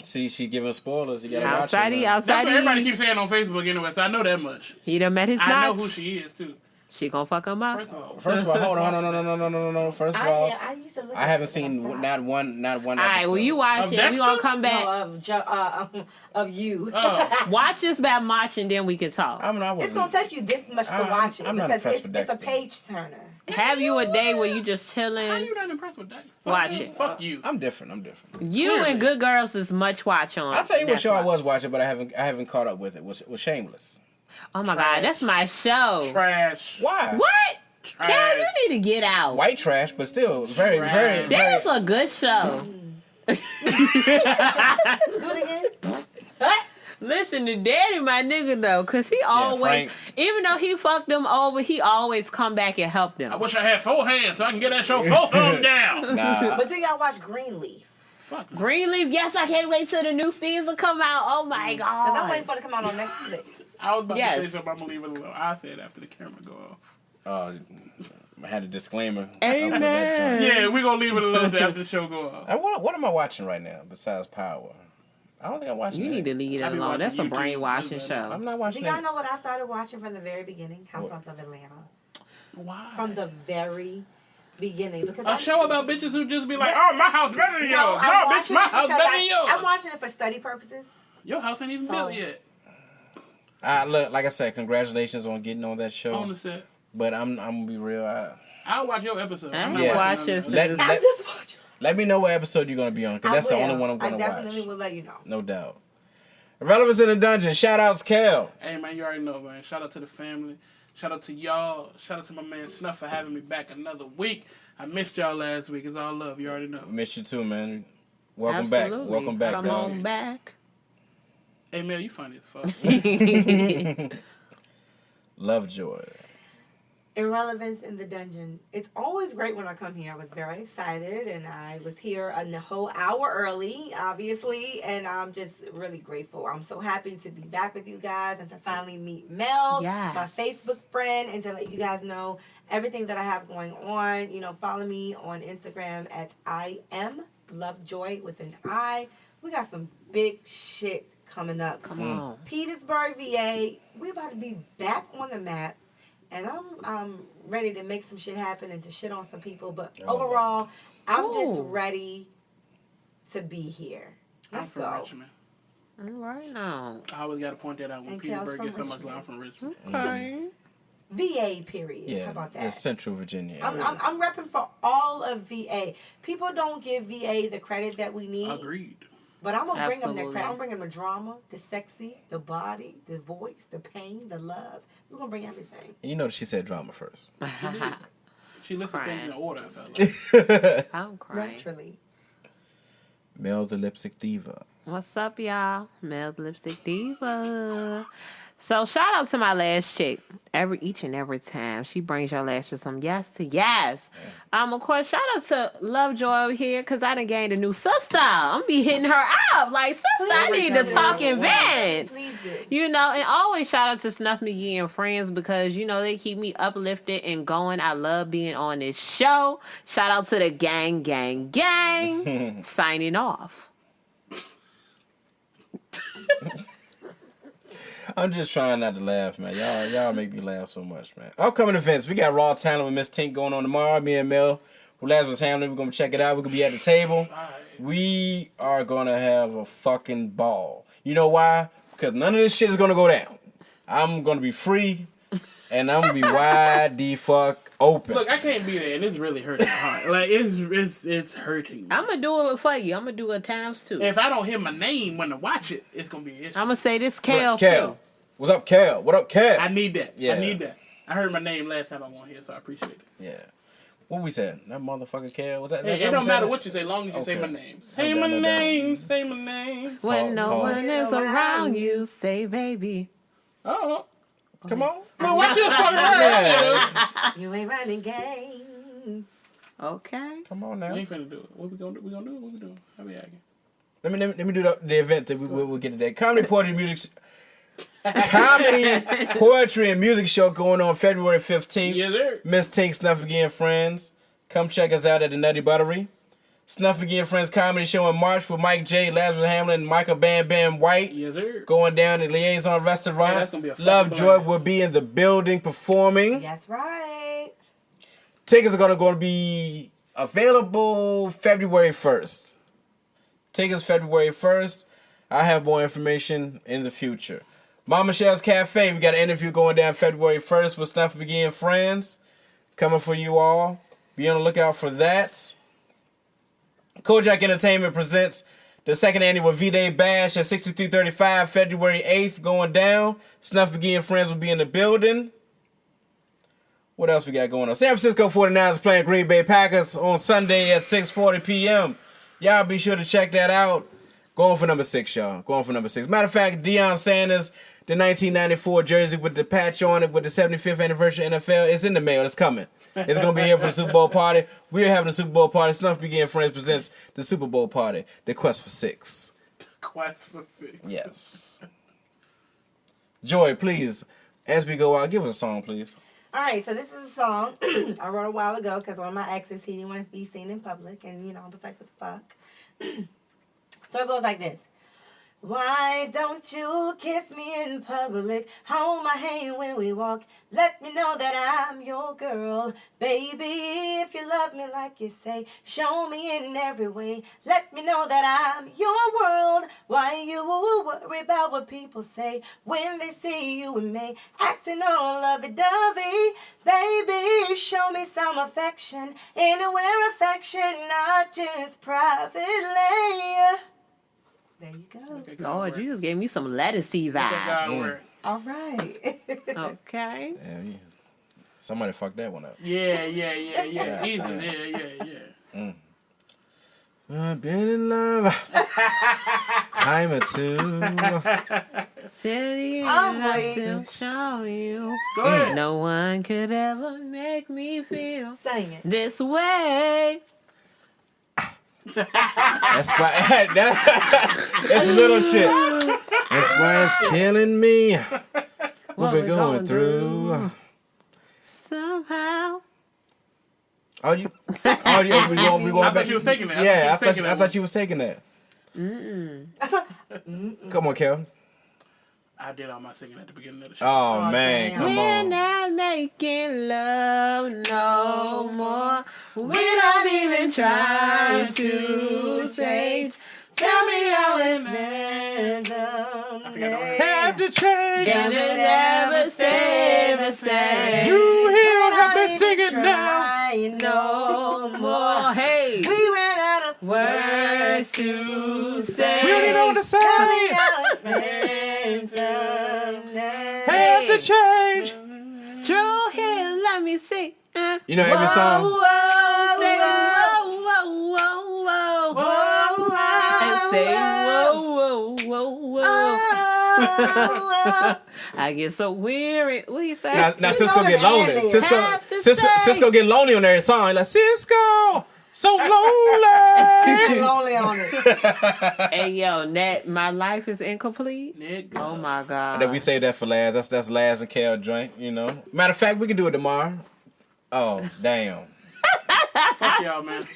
See, she giving spoilers. You gotta watch it. Outside, That's what everybody keeps saying on Facebook anyway, so I know that much. He done met his match. I know who she is, too. She gonna fuck him up. First of all, hold on, no. First of all, I haven't seen not one episode. All right, well, you watch it. We gonna come back. No, of you. Watch this bad March and then we can talk. It's gonna take you this much to watch it because it's a page turner. Have you a day where you just chilling? How you not impressed with that? Watch it. Fuck you. I'm different. You Clearly. and Good Girls is much watch on. I'll tell you what show I Netflix. was watching, but I haven't caught up with it. Was Shameless. Oh my God, that's my show. Trash. Why? What? Trash. Kel, you need to get out. White trash, but still very. That is a good show. Do it again. Listen to Daddy, my nigga, though, because he always, Frank. even though he fucked them over, he always come back and help them. I wish I had 4 hands so I can get that show 4 thumbs down. Nah. But do y'all watch Greenleaf? Fuck. Greenleaf, yes, I can't wait till the new season come out. Oh my God. Because I'm waiting for it to come out on Netflix. I was about Yes. to say something, I'm going to leave it alone. I said after the camera go off. I had a disclaimer. Amen. Yeah, we're going to leave it alone after the show go off. And what am I watching right now besides Power? I don't think I'm watching You that. need to leave it I be alone. That's a watching YouTube. brainwashing show. I'm not Do watching y'all it. know what I started watching from the very beginning? Housewives of Atlanta. Why? From the very beginning. Because A show about bitches who just be like, Yeah. oh, my house better than yours. No, I'm bitch, watching my it house because better than yours. I'm watching it for study purposes. Your house ain't even So- built yet. Look, like I said, congratulations on getting on that show. On the set. But I'm gonna be real. I'll watch your episode. I I'm ain't not watch watching this. none of I'm just watching. Let me know what episode you're gonna be on, because that's the only one I'm gonna I definitely watch. will let you know. No doubt. Irrelevance in the Dungeon. Shout outs, Kel. Hey, man, you already know, man. Shout out to the family. Shout out to y'all. Shout out to my man Snuff for having me back another week. I missed y'all last week. It's all love. You already know. Missed you too, man. Welcome Absolutely. back. Welcome back, Come dog. on back. Hey, Mel, you funny as fuck. LoveJoi. Irrelevance in the Dungeon. It's always great when I come here. I was very excited, and I was here a whole hour early, obviously, and I'm just really grateful. I'm so happy to be back with you guys and to finally meet Mel, Yes. my Facebook friend, and to let you guys know everything that I have going on. You know, follow me on Instagram at I am LoveJoi with an I. We got some big shit coming up. Come on. Petersburg, VA. We're about to be back on the map. And I'm ready to make some shit happen and to shit on some people. But overall, I'm just Ooh. ready to be here. I'm Let's from go. Richmond. All right now. I always got to point that out when And Kel's Petersburg from gets so much Richmond. love. I'm from Richmond. Okay. VA, period. Yeah, How about it's that? Central Virginia. I'm repping for all of VA. People don't give VA the credit that we need. Agreed. But I'm going to bring them that Absolutely. credit. I'm bringing them the drama, the sexy, the body, the voice, the pain, the love. We're going to bring everything. And you know she said drama first. She listed things in Crying. order, I felt like. I'm crying. Naturally. Mel the Lipstick Diva. What's up, y'all? Mel the Lipstick Diva. So shout out to my last chick. Each and every time she brings your lashes from yes to yes. Of course, shout out to LoveJoi over here because I done gained a new sister. I'm be hitting her up like, sister, I need to talk in bed. Please do. You know, and always shout out to Snuff Magee and friends because, you know, they keep me uplifted and going. I love being on this show. Shout out to the gang, gang, gang. Signing off. I'm just trying not to laugh, man. Y'all make me laugh so much, man. Upcoming events. We got Raw Talent with Miss Tink going on tomorrow. Me and Mel, who last was handling, we're going to check it out. We're going to be at the table. We are going to have a fucking ball. You know why? Because none of this shit is going to go down. I'm going to be free, and I'm going to be wide the fuck open. Look, I can't be there, and it's really hurting my heart. Like, it's hurting me. I'm going to do it for you. I'm going to do it times two. If I don't hear my name when I watch it, it's going to be an issue. I'm going to say this Kel Kel. too. What's up, Kel? What up, Kel? I need that. Yeah. I need that. I heard my name last time I was on here, so I appreciate it. Yeah. What we said? That motherfucking Kel? Was that? Hey, it don't matter what you say, as long as you say Okay. my name. Say No my doubt, no doubt. name. Say my name. When no Pause. one is around you, say baby. Oh. Come on. No, why she was fucking around? Yeah. You ain't running game. Okay. Come on We now. ain't finna do it. What we gonna do? We gonna do it? What we doing? How we acting? Let me do the event that we'll get to that. Comedy, poetry and music show going on February 15th. Yes, sir. Miss Tink, Snuff Magee and friends. Come check us out at the Nutty Buttery. Snuff Magee and Friends Comedy Show in March with Mike J, Lazarus Hamlin, and Michael Bam Bam White. Yes, sir. Going down at Liaison Restaurant. Yeah, that's gonna be a LoveJoi blast. will be in the building performing. That's right. Tickets are going to be available February 1st. Tickets February 1st. I have more information in the future. Mama Michelle's Cafe. We got an interview going down February 1st with Snuff Magee and Friends. Coming for you all. Be on the lookout for that. Kojak Entertainment presents the second annual V-Day Bash at 6335 February 8th going down. Snuff Magee and Friends will be in the building. What else we got going on? San Francisco 49ers playing Green Bay Packers on Sunday at 6:40 p.m. Y'all be sure to check that out. Going for number 6, y'all. Going for number 6. Matter of fact, Deion Sanders, the 1994 jersey with the patch on it with the 75th anniversary NFL, it's in the mail. It's coming. It's going to be here for the Super Bowl party. We're having a Super Bowl party. Snuff Magee and Friends presents the Super Bowl party. The Quest for 6. Quest for 6. Yes. Joy, please, as we go out, give us a song, please. All right, so this is a song I wrote a while ago because one of my exes, he didn't want to be seen in public, and, you know, I was like, what the fuck? So it goes like this. Why don't you kiss me in public? Hold my hand when we walk. Let me know that I'm your girl. Baby, if you love me like you say, show me in every way. Let me know that I'm your world. Why you worry about what people say when they see you and me acting all lovey-dovey? Baby, show me some affection. Anywhere affection, not just privately. There you go. Lord, you just gave me some lettucey vibes. All right. Okay. Yeah. Somebody fucked that one up. Yeah. Easy. Yeah. I've been in love time or two. Tell you, I'm I waiting. still show you. Go ahead. No one could ever make me feel Sing it. this way. That's why it's little shit. That's why it's killing me. What we going through? Somehow. We going I back? thought you was taking that. Yeah, I thought you was taking that. Come on, Kel. I did all my singing at the beginning of the show. Oh man, damn. come We're on. not making love no more. We don't even try to change. Tell me how it I forgot the Have to change. can it ever stay the same? Drew Hill have been singing now. No more. Hey, We ran out of words to say. We don't even know what to say. Have to change. True here, let me see. You know every song. Whoa, say whoa, whoa, whoa, whoa, and say whoa, whoa, whoa. I get so weary. What you say? Now Cisco get lonely. Have to say. Cisco get lonely on every song. He like Cisco, so lonely. lonely on it. Hey yo, Nat, my life is incomplete. Nigga. Oh my god. That we say that for Laz. That's Laz and Kel joint. You know. Matter of fact, we can do it tomorrow. Oh damn. Fuck y'all, man.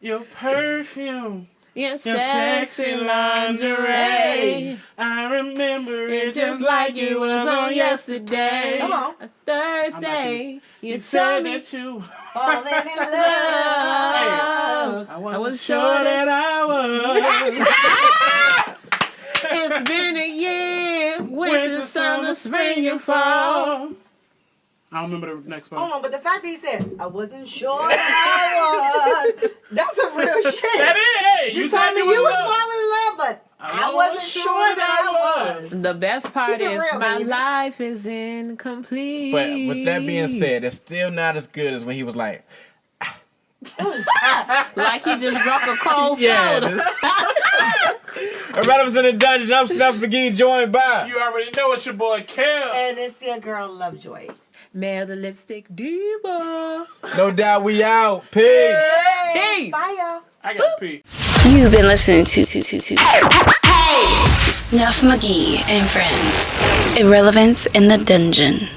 Your perfume. Your Your sexy lingerie. I remember it just like it was on yesterday. Come on. A Thursday. You You told said me that you. Falling in love. I was wasn't sure sure that I was. it's been a year. Winter, summer, spring, and fall. I don't remember the next Hold one. on, but the fact that he said, I wasn't sure that I was, that's some real shit. That is, hey, You said told me you was love. falling in love, but I wasn't sure that I was. The best part Keep it is real, my baby. life is incomplete. But with that being said, it's still not as good as when he was like, like he just broke a cold yeah. soda. Irrelevance in the dungeon. I'm Snuff Magee, joined by. You already know it's your boy Kel. And it's your girl, LoveJoi. Mel the lipstick diva. No doubt we out. Peace. Peace. Bye, y'all. I got to pee. You've been listening to Snuff Magee and Friends. Irrelevance in the Dungeon.